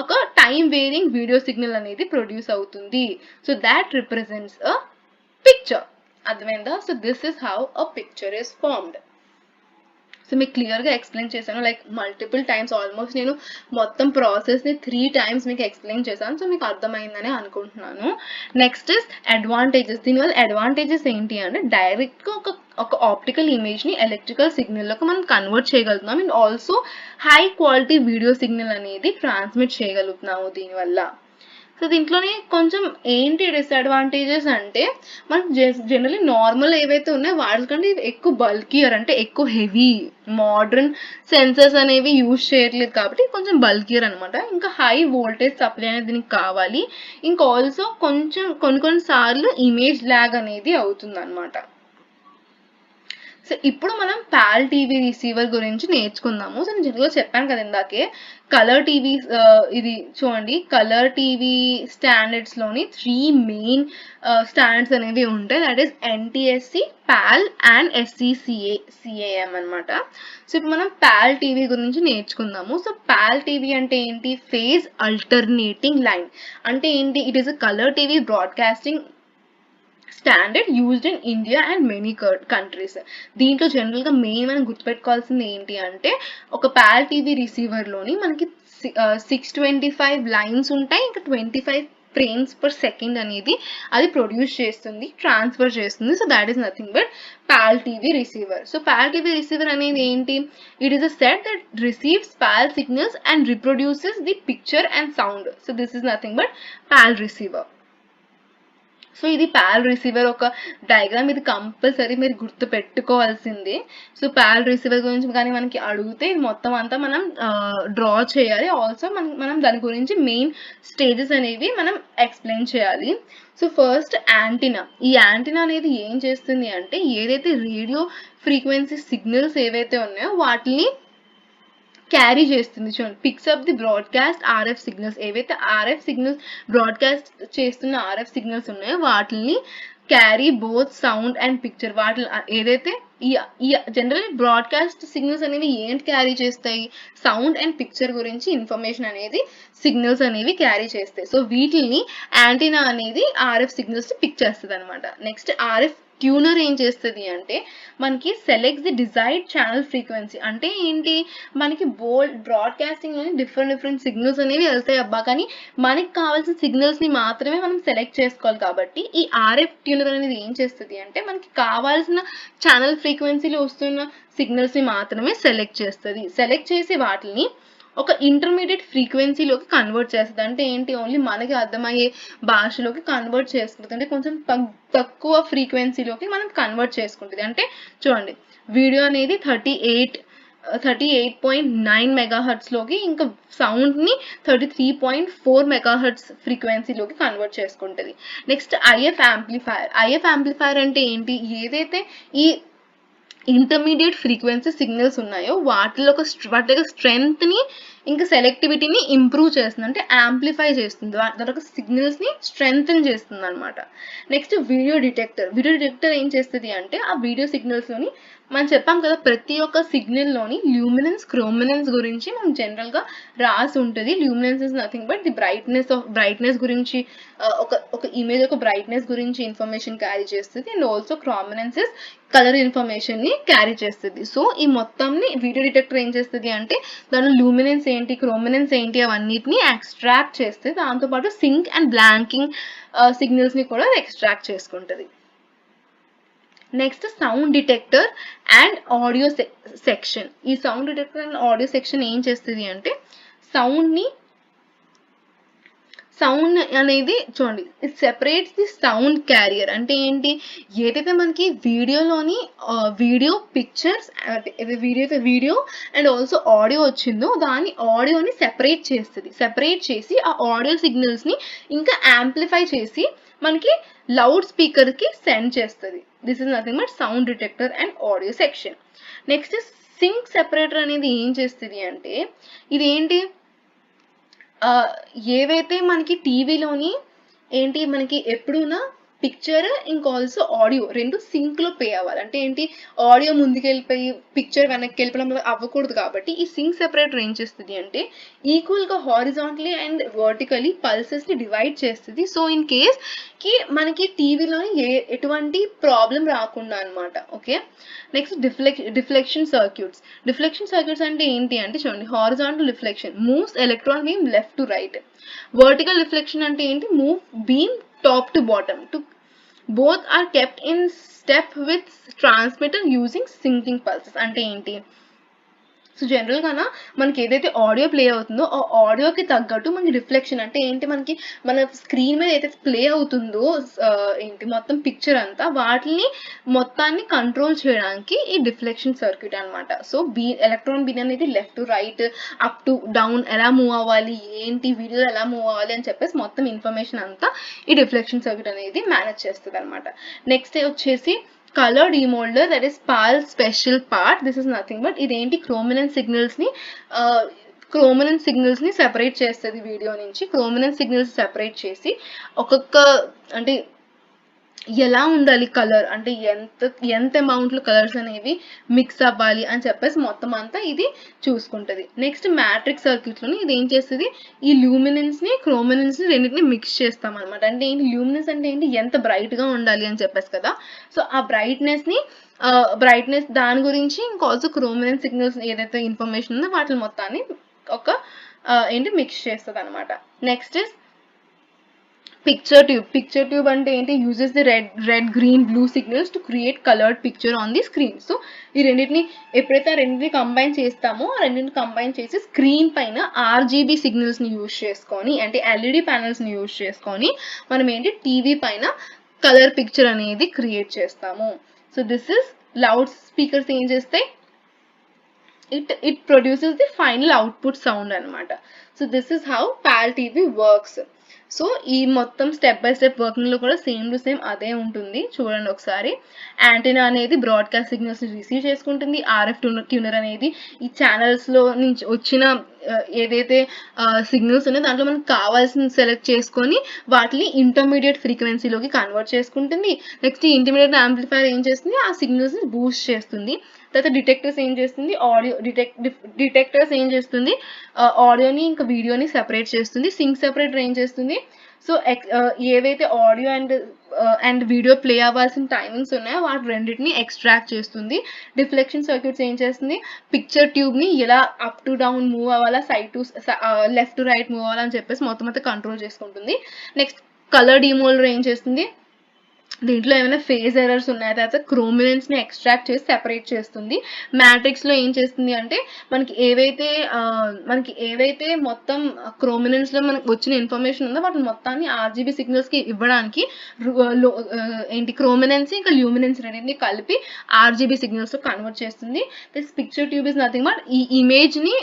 ఒక టైం వేరింగ్ వీడియో సిగ్నల్ అనేది ప్రొడ్యూస్ అవుతుంది. So that represents a picture. అర్థమైందా? So this is how a picture is formed. So మీకు క్లియర్గా ఎక్స్ప్లెయిన్ చేశాను, లైక్ మల్టిపుల్ టైమ్స్, ఆల్మోస్ట్ నేను మొత్తం ప్రాసెస్ని 3 times మీకు ఎక్స్ప్లెయిన్ చేశాను. సో మీకు అర్థమైందని అనుకుంటున్నాను. Next is advantages. దీనివల్ల అడ్వాంటేజెస్ ఏంటి అంటే డైరెక్ట్గా ఒక ఆప్టికల్ ఇమేజ్ని ఎలక్ట్రికల్ సిగ్నల్లోకి మనం కన్వర్ట్ చేయగలుగుతున్నాం and also high quality video signal అనేది ట్రాన్స్మిట్ చేయగలుగుతున్నాము దీనివల్ల. సో దీంట్లోనే కొంచెం ఏంటి డిసడ్వాంటేజెస్ అంటే మనకు జనరలీ నార్మల్ ఏవైతే ఉన్నాయో వాటికంటే ఎక్కువ బల్కియర్ అంటే ఎక్కువ హెవీ మోడర్న్ సెన్సర్స్ అనేవి యూజ్ చేయట్లేదు కాబట్టి కొంచెం బల్కియర్ అనమాట. ఇంకా హై వోల్టేజ్ సప్లై అనేది దీనికి కావాలి. ఇంకా ఆల్సో కొంచెం కొన్నిసార్లు ఇమేజ్ ల్యాగ్ అనేది అవుతుంది అనమాట. సో ఇప్పుడు మనం పాల్ టీవీ రిసీవర్ గురించి నేర్చుకుందాము. సో నేను జనరల్గా చెప్పాను కదా ఇందాకే, కలర్ టీవీ ఇది చూడండి, కలర్ టీవీ స్టాండర్డ్స్లోని 3 మెయిన్ స్టాండర్డ్స్ అనేవి ఉంటాయి. That is NTSC, PAL and SCCAM అనమాట. సో ఇప్పుడు మనం పాల్ టీవీ గురించి నేర్చుకుందాము. సో పాల్ టీవీ అంటే ఏంటి, ఫేజ్ అల్టర్నేటింగ్ లైన్ అంటే ఏంటి, it is a colour TV broadcasting standard used in India and many countries. దీంట్లో జనరల్గా మెయిన్ మనం గుర్తుపెట్టుకోవాల్సింది ఏంటి అంటే ఒక పాల్ టీవీ రిసీవర్లోని మనకి 625 లైన్స్ ఉంటాయి, ఇంకా 25 frames per second అనేది అది ప్రొడ్యూస్ చేస్తుంది, ట్రాన్స్ఫర్ చేస్తుంది. So that is nothing but PAL TV receiver. So PAL TV receiver అనేది ఏంటి, it is a set that receives PAL signals and reproduces the picture and sound. So this is nothing but PAL receiver. So ఇది PAL receiver ఒక diagram, ఇది compulsory మీరు గుర్తు పెట్టుకోవాల్సిందే. So Paul receiver గురించి కానీ మనకి అడిగితే మొత్తం అంతా మనం డ్రా చేయాలి. ఆల్సో మనం దాని గురించి మెయిన్ స్టేజెస్ అనేవి మనం ఎక్స్ప్లెయిన్ చేయాలి. So first antenna. ఈ యాంటీనా అనేది ఏం చేస్తుంది అంటే ఏదైతే రేడియో ఫ్రీక్వెన్సీ సిగ్నల్స్ ఏవైతే ఉన్నాయో వాటిని క్యారీ చేస్తుంది. చూడండి, picks up the broadcast RF signals. ఏవైతే RF సిగ్నల్స్ బ్రాడ్కాస్ట్ చేస్తున్న RF సిగ్నల్స్ ఉన్నాయో వాటిని carry both sound and picture. వాటి ఏదైతే ఈ జనరల్లీ బ్రాడ్కాస్ట్ సిగ్నల్స్ అనేవి ఏంటి క్యారీ చేస్తాయి, సౌండ్ అండ్ పిక్చర్ గురించి ఇన్ఫర్మేషన్ అనేది సిగ్నల్స్ అనేవి క్యారీ చేస్తాయి. సో వీటిని యాంటీనా అనేది RF సిగ్నల్స్ పిక్ చేస్తుంది అనమాట. నెక్స్ట్ RF ట్యూనర్ ఏం చేస్తుంది అంటే మనకి selects the desired channel frequency. అంటే ఏంటి, మనకి బ్రాడ్కాస్టింగ్లోని డిఫరెంట్ సిగ్నల్స్ అనేవి వెళ్తాయి అబ్బా, కానీ మనకి కావాల్సిన సిగ్నల్స్ని మాత్రమే మనం సెలెక్ట్ చేసుకోవాలి. కాబట్టి ఈ ఆర్ఎఫ్ ట్యూనర్ అనేది ఏం చేస్తుంది అంటే మనకి కావాల్సిన ఛానల్ ఫ్రీక్వెన్సీలో వస్తున్న సిగ్నల్స్ని మాత్రమే సెలెక్ట్ చేస్తుంది. సెలెక్ట్ చేసి వాటిని ఒక ఇంటర్మీడియట్ ఫ్రీక్వెన్సీలోకి కన్వర్ట్ చేస్తుంది. అంటే ఏంటి, ఓన్లీ మనకి అర్థమయ్యే భాషలోకి కన్వర్ట్ చేసుకుంటుంది. అంటే కొంచెం తక్కువ ఫ్రీక్వెన్సీలోకి మనం కన్వర్ట్ చేసుకుంటుంది. అంటే చూడండి, వీడియో అనేది 38.9 మెగాహర్ట్స్లోకి, ఇంకా సౌండ్ని 33.4 మెగాహర్ట్స్ ఫ్రీక్వెన్సీలోకి కన్వర్ట్ చేసుకుంటుంది. నెక్స్ట్ ఐఎఫ్ యాంప్లిఫైర్ అంటే ఏంటి, ఏదైతే ఈ ఇంటర్మీడియట్ ఫ్రీక్వెన్సీ సిగ్నల్స్ ఉన్నాయో వాటి యొక్క స్ట్రెంగ్త్ని ఇంకా సెలెక్టివిటీని ఇంప్రూవ్ చేస్తుంది. అంటే యాంప్లిఫై చేస్తుంది, దాని యొక్క సిగ్నల్స్ని స్ట్రెంగ్తన్ చేస్తుంది అనమాట. నెక్స్ట్ వీడియో డిటెక్టర్ ఏం చేస్తుంది అంటే ఆ వీడియో సిగ్నల్స్లోని మనం చెప్పాం కదా, ప్రతి ఒక్క సిగ్నల్లోని ల్యూమినెన్స్ క్రోమినెన్స్ గురించి మనం జనరల్గా రాసి ఉంటుంది. Luminance is nothing but the brightness గురించి, ఒక ఇమేజ్ ఒక బ్రైట్నెస్ గురించి ఇన్ఫర్మేషన్ క్యారీ చేస్తుంది. And also chrominance is colour ఇన్ఫర్మేషన్ని క్యారీ చేస్తుంది. సో ఈ మొత్తంని వీడియో డిటెక్టర్ ఏం చేస్తుంది అంటే దానిలో లూమినెన్స్ ఏంటి, క్రోమినెన్స్ ఏంటి అవన్నిటిని ఎక్స్ట్రాక్ట్ చేస్తుంది. దాంతోపాటు సింక్ అండ్ బ్లాంకింగ్ సిగ్నల్స్ని కూడా ఎక్స్ట్రాక్ట్ చేసుకుంటుంది. Next sound detector and audio section. ఈ sound detector and audio section ఏం చేస్తుంది అంటే సౌండ్ అనేది చూడండి, it separates the sound carrier. అంటే ఏంటి, ఏదైతే మనకి వీడియోలోని video pictures video and also audio వచ్చిందో దాని ఆడియోని సెపరేట్ చేసి ఆ ఆడియో సిగ్నల్స్ని ఇంకా యాంప్లిఫై చేసి మనకి లౌడ్ స్పీకర్కి సెండ్ చేస్తుంది. This is nothing but sound detector and audio section. Next sync separator అనేది ఏం చేస్తుంది అంటే ఇదేంటి, ఏవైతే మనకి టీవీలోని ఏంటి మనకి ఎప్పుడూనా పిక్చర్ ఇంకా ఆల్సో ఆడియో రెండు సింక్లో ప్లే అవ్వాలి. అంటే ఏంటి, ఆడియో ముందుకెళ్ళిపోయి పిక్చర్ వెనక్కి వెళ్ళిపోవడం అవ్వకూడదు. కాబట్టి ఈ సింక్ సెపరేటర్ ఏం చేస్తుంది అంటే ఈక్వల్గా హారిజాంటలీ అండ్ వర్టికలీ పల్సెస్ని డివైడ్ చేస్తుంది. సో ఇన్ కేస్ కి మనకి టీవీలోని ఎటువంటి ప్రాబ్లం రాకుండా అనమాట. ఓకే, నెక్స్ట్ డిఫ్లెక్షన్ సర్క్యూట్స్ అంటే ఏంటి అంటే చూడండి, horizontal deflection moves electron beam left to right. Vertical deflection అంటే ఏంటి, move beam top to bottom. Both are kept in step with transmitter using syncing pulses. అంటే ఏంటి, సో జనరల్గా మనకి ఏదైతే ఆడియో ప్లే అవుతుందో ఆ ఆడియోకి తగ్గట్టు మనకి రిఫ్లెక్షన్ అంటే ఏంటి, మనకి మన స్క్రీన్ మీద ఏదైతే ప్లే అవుతుందో ఏంటి మొత్తం పిక్చర్ అంతా వాటిని మొత్తాన్ని కంట్రోల్ చేయడానికి ఈ డిఫ్లెక్షన్ సర్క్యూట్ అనమాట. సో ఎలక్ట్రాన్ బీమ్ అనేది left to right, up to down ఎలా మూవ్ అవ్వాలి, ఏంటి వీడియోలో ఎలా మూవ్ అవ్వాలి అని చెప్పేసి మొత్తం ఇన్ఫర్మేషన్ అంతా ఈ డిఫ్లెక్షన్ సర్క్యూట్ అనేది మేనేజ్ చేస్తుంది అనమాట. నెక్స్ట్ వచ్చేసి colour demodulator, that is PAL special part. This is nothing but ఇదేంటి క్రోమినెన్స్ సిగ్నల్స్ని సెపరేట్ చేస్తుంది వీడియో నుంచి. క్రోమినెన్స్ సిగ్నల్స్ సెపరేట్ చేసి ఒక్కొక్క అంటే ఎలా ఉండాలి కలర్, అంటే ఎంత అమౌంట్లో కలర్స్ అనేవి మిక్స్ అవ్వాలి అని చెప్పేసి మొత్తం అంతా ఇది చూసుకుంటుంది. నెక్స్ట్ మ్యాట్రిక్స్ సర్క్యూట్లోని ఇది ఏం చేస్తుంది, ఈ లూమినెన్స్ని క్రోమినెన్స్ని రెండింటిని మిక్స్ చేస్తాం అనమాట. అంటే ఏంటి, లూమినెన్స్ అంటే ఏంటి, ఎంత బ్రైట్గా ఉండాలి అని చెప్పేసి కదా. సో ఆ బ్రైట్నెస్ దాని గురించి ఇంకా ఆల్సో క్రోమినెన్స్ సిగ్నల్స్ ఏదైతే ఇన్ఫర్మేషన్ ఉందో వాటి మొత్తాన్ని ఒక మిక్స్ చేస్తుంది అనమాట. నెక్స్ట్ పిక్చర్ ట్యూబ్ అంటే ఏంటి, uses the red green blue signals to create coloured picture on the screen. So ఈ రెండింటిని ఎప్పుడైతే ఆ రెండింటిని కంబైన్ చేస్తామో ఆ రెండింటిని కంబైన్ చేసి స్క్రీన్ పైన ఆర్జీబీ సిగ్నల్స్ని యూజ్ చేసుకొని అంటే ఎల్ఈడి ప్యానల్స్ని యూజ్ చేసుకొని మనం ఏంటి టీవీ పైన కలర్ పిక్చర్ అనేది క్రియేట్ చేస్తాము. So this is loud speakers ఏం చేస్తాయి, it produces the final output sound అనమాట. So this is how PAL TV works. So ఈ మొత్తం స్టెప్ బై స్టెప్ వర్కింగ్లో కూడా సేమ్ టు సేమ్ అదే ఉంటుంది. చూడండి ఒకసారి, యాంటీనా అనేది బ్రాడ్కాస్ట్ సిగ్నల్స్ని రిసీవ్ చేసుకుంటుంది. ఆర్ఎఫ్ ట్యూనర్ అనేది ఈ ఛానల్స్లో నుంచి వచ్చిన ఏదైతే సిగ్నల్స్ ఉన్నాయో దాంట్లో మనకు కావాల్సిన సెలెక్ట్ చేసుకొని వాటిని ఇంటర్మీడియట్ ఫ్రీక్వెన్సీలోకి కన్వర్ట్ చేసుకుంటుంది. నెక్స్ట్ ఇంటర్మీడియట్ యాంప్లిఫైర్ ఏం చేస్తుంది, ఆ సిగ్నల్స్ని బూస్ట్ చేస్తుంది. తర్వాత డిటెక్టర్స్ ఏం చేస్తుంది, డిటెక్టర్స్ ఏం చేస్తుంది, ఆడియోని ఇంకా వీడియోని సెపరేట్ చేస్తుంది. సింక్ సెపరేటర్ ఏం చేస్తుంది, సో ఏవైతే audio and and video play అవ్వాల్సిన టైమింగ్స్ ఉన్నాయో వాటి రెండింటిని ఎక్స్ట్రాక్ట్ చేస్తుంది. రిఫ్లెక్షన్ సర్క్యూట్స్ ఏం చేస్తుంది, పిక్చర్ ట్యూబ్ని ఎలా అప్ టు డౌన్ మూవ్ అవ్వాలా, side to left to right move అవ్వాలని చెప్పేసి మొత్తం కంట్రోల్ చేసుకుంటుంది. నెక్స్ట్ కలర్ డిమోల్డర్ ఏం చేస్తుంది, దీంట్లో ఏమైనా ఫేజ్ ఎర్రర్స్ ఉన్నాయా, తర్వాత క్రోమినెన్స్ని ఎక్స్ట్రాక్ట్ చేసి సెపరేట్ చేస్తుంది. మ్యాట్రిక్స్లో ఏం చేస్తుంది అంటే మనకి ఏవైతే మొత్తం క్రోమినెన్స్లో మనకు వచ్చిన ఇన్ఫర్మేషన్ ఉందో వాటిని మొత్తాన్ని ఆర్జీబీ సిగ్నల్స్కి ఇవ్వడానికి క్రోమినెన్స్ ఇంకా ల్యూమినెన్స్ రెండింటిని కలిపి ఆర్జీబీ సిగ్నల్స్లో కన్వర్ట్ చేస్తుంది. This picture tube is nothing but ఈ ఇమేజ్ని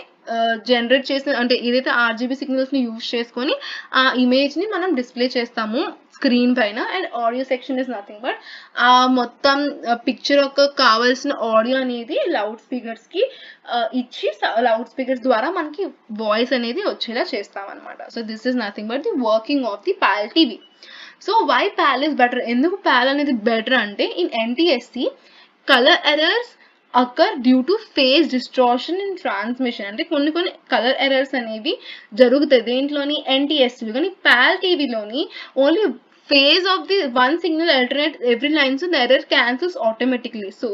జనరేట్ చేసిన అంటే ఏదైతే ఆర్జీబీ సిగ్నల్స్ని యూజ్ చేసుకొని ఆ ఇమేజ్ని మనం డిస్ప్లే చేస్తాము స్క్రీన్ పైన. And audio section is nothing but ఆ మొత్తం పిక్చర్ యొక్క కావాల్సిన ఆడియో అనేది లౌడ్ స్పీకర్స్కి ఇచ్చి లౌడ్ స్పీకర్స్ ద్వారా మనకి వాయిస్ అనేది వచ్చేలా చేస్తాం అనమాట. So this is nothing but the working of the PAL TV. So why PAL is better, ఎందుకు PAL అనేది బెటర్ అంటే in NTSC colour errors occur due to phase distortion in transmission. అంటే కొన్ని కలర్ ఎర్రర్స్ అనేవి జరుగుతాయి దేంట్లోని NTSC, కానీ PAL TVలోని only phase of the one signal alternate every line, so the error cancels automatically. So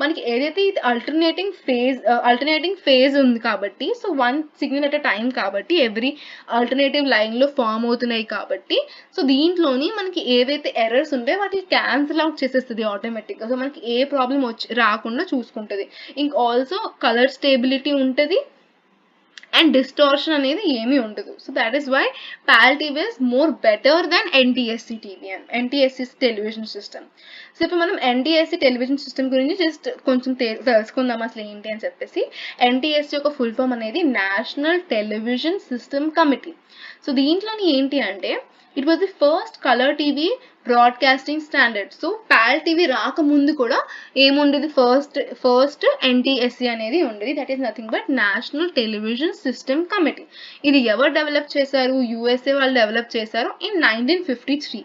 మనకి ఏదైతే ఇది alternating phase ఉంది కాబట్టి, so one signal at a time కాబట్టి ఎవ్రీ ఆల్టర్నేటివ్ లైన్లో ఫామ్ అవుతున్నాయి కాబట్టి, సో దీంట్లోని మనకి ఏవైతే ఎర్రర్స్ ఉంటాయో వాటిని క్యాన్సిల్ అవుట్ చేసేస్తుంది ఆటోమేటిక్గా. సో మనకి ఏ ప్రాబ్లం రాకుండా చూసుకుంటుంది. ఇంక ఆల్సో కలర్ స్టేబిలిటీ ఉంటుంది అండ్ డిస్టార్షన్ అనేది ఏమీ ఉండదు. So that is why PAL TV is more better than NTSC TV and NTSC television system. సో ఇప్పుడు మనం NTSC టెలివిజన్ సిస్టమ్ గురించి జస్ట్ కొంచెం తెలుసుకుందాం అసలు ఏంటి అని చెప్పేసి. NTSC యొక్క ఫుల్ ఫామ్ అనేది national television system committee. So దీంట్లోని ఏంటి అంటే it was the first colour TV broadcasting standard. So PAL TV రాకముందు కూడా ఏముండేది, ఫస్ట్ NTSC అనేది ఉండేది. That is nothing but national television system committee. ఇది ఎవరు డెవలప్ చేశారు, USA వాళ్ళు డెవలప్ చేశారు ఇన్ 1953.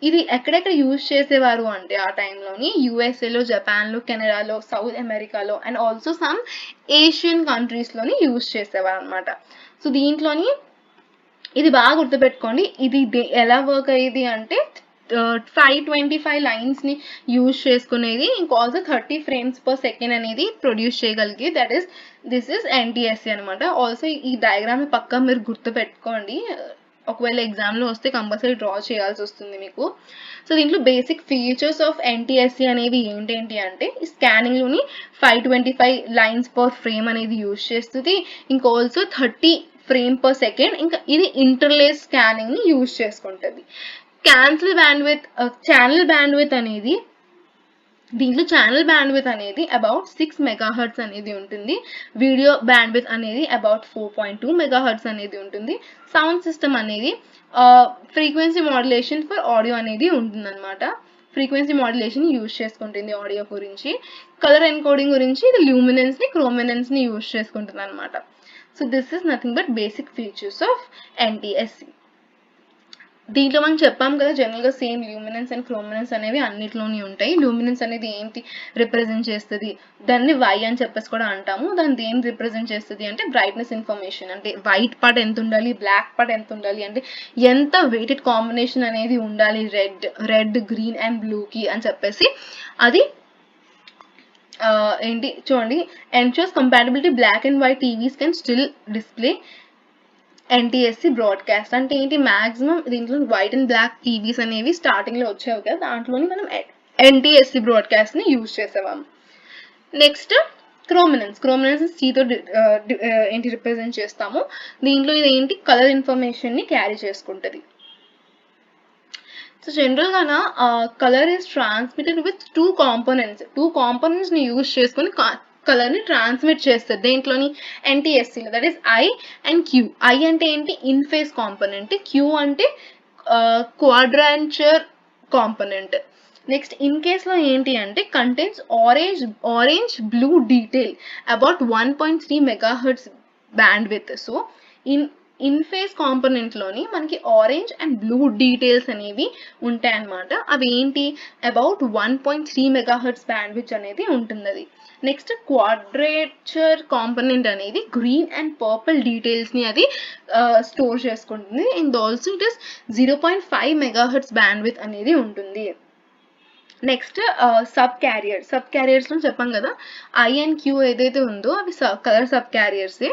ఇది ఎక్కడెక్కడ యూజ్ చేసేవారు అంటే ఆ టైంలోని USAలో, జపాన్లో, కెనడాలో, సౌత్ అమెరికాలో అండ్ ఆల్సో సమ్ ఏషియన్ కంట్రీస్లోని యూజ్ చేసేవారు అనమాట. సో దీంట్లోని ఇది బాగా గుర్తుపెట్టుకోండి, ఇది ఎలా వర్క్ అయ్యేది అంటే 525 లైన్స్ని యూజ్ చేసుకునేది, ఇంకా ఆల్సో 30 frames per second అనేది ప్రొడ్యూస్ చేయగలిగి. దిస్ ఇస్ NTSC అనమాట. ఆల్సో ఈ డయాగ్రామ్ పక్కా మీరు గుర్తుపెట్టుకోండి, ఒకవేళ ఎగ్జామ్లో వస్తే కంపల్సరీ డ్రా చేయాల్సి వస్తుంది మీకు. సో దీంట్లో బేసిక్ ఫీచర్స్ ఆఫ్ NTSC అనేవి ఏంటేంటి అంటే ఈ స్కానింగ్లోని 525 లైన్స్ పర్ ఫ్రేమ్ అనేది యూజ్ చేస్తుంది. ఇంకా ఆల్సో 30 frames per second, ఇంకా ఇది ఇంటర్లేస్ స్కానింగ్ని యూజ్ చేసుకుంటుంది. ఛానల్ బ్యాండ్విత్ అనేది దీంట్లో ఛానల్ బ్యాండ్విత్ అనేది అబౌట్ 6 MHz అనేది ఉంటుంది. వీడియో బ్యాండ్విత్ అనేది అబౌట్ 4.2 MHz అనేది ఉంటుంది. సౌండ్ సిస్టమ్ అనేది ఫ్రీక్వెన్సీ మాడ్యులేషన్ ఫర్ ఆడియో అనేది ఉంటుంది అనమాట. ఫ్రీక్వెన్సీ మాడ్యులేషన్ యూజ్ చేసుకుంటుంది ఆడియో గురించి. కలర్ ఎన్కోడింగ్ గురించి ఇది ల్యూమినెన్స్ని, క్రోమినెన్స్ని యూజ్ చేసుకుంటుంది అనమాట. So this is nothing but basic features of NTSC. దీంట్లో మనం చెప్పాం కదా జనరల్గా సేమ్ ల్యూమినెన్స్ అండ్ క్రోమినెన్స్ అనేవి అన్నిట్లోనే ఉంటాయి. ల్యూమినెన్స్ అనేది ఏంటి రిప్రజెంట్ చేస్తుంది, దాన్ని Y అని చెప్పేసి కూడా అంటాము. దాన్ని దేని రిప్రజెంట్ చేస్తుంది అంటే బ్రైట్నెస్ ఇన్ఫర్మేషన్, అంటే వైట్ పార్ట్ ఎంత ఉండాలి, బ్లాక్ పార్ట్ ఎంత ఉండాలి, అంటే ఎంత వెయిటెడ్ కాంబినేషన్ అనేది ఉండాలి రెడ్ గ్రీన్ అండ్ బ్లూకి అని చెప్పేసి అది ఏంటి చూడండి. ensures compatibility black and white TVs can still display NTSC broadcast. అంటే ఏంటి, మ్యాక్సిమం దీంట్లో వైట్ అండ్ బ్లాక్ టీవీస్ అనేవి స్టార్టింగ్లో వచ్చాయి కదా, దాంట్లోని మనం NTSC బ్రాడ్కాస్ట్ని యూజ్ చేసేవాము. నెక్స్ట్ క్రోమినెన్స్ సీతో ఏంటి రిప్రజెంట్ చేస్తాము. దీంట్లో ఇది ఏంటి కలర్ ఇన్ఫర్మేషన్ని క్యారీ చేసుకుంటుంది. సో జనరల్గా colour is transmitted with two కాంపోనెంట్స్ని యూజ్ చేసుకొని కలర్ని ట్రాన్స్మిట్ చేస్తుంది దేంట్లోని NTSCలో. That is I and Q. I అంటే ఏంటి ఇన్ ఫేజ్ కాంపోనెంట్, Q అంటే క్వాడ్రాంచర్ కాంపోనెంట్. నెక్స్ట్ ఇన్ కేస్లో ఏంటి అంటే contents orange blue detail about 1.3 MHz bandwidth. So in phase కాంపోనెంట్లోని మనకి ఆరెంజ్ అండ్ బ్లూ డీటెయిల్స్ అనేవి ఉంటాయి అన్నమాట. అవి ఏంటి అబౌట్ 1.3 MHz బ్యాండ్విడ్త్ అనేది ఉంటుంది. అది నెక్స్ట్ క్వాడ్రేచర్ కాంపోనెంట్ అనేది గ్రీన్ అండ్ పర్పుల్ డీటెయిల్స్ని అది స్టోర్ చేసుకుంటుంది. And also it is 0.5 megahertz bandwidth అనేది ఉంటుంది. నెక్స్ట్ సబ్ క్యారియర్స్లో చెప్పాం కదా, ఐ అండ్ క్యూ ఏదైతే ఉందో అవి కలర్ సబ్ క్యారియర్సే.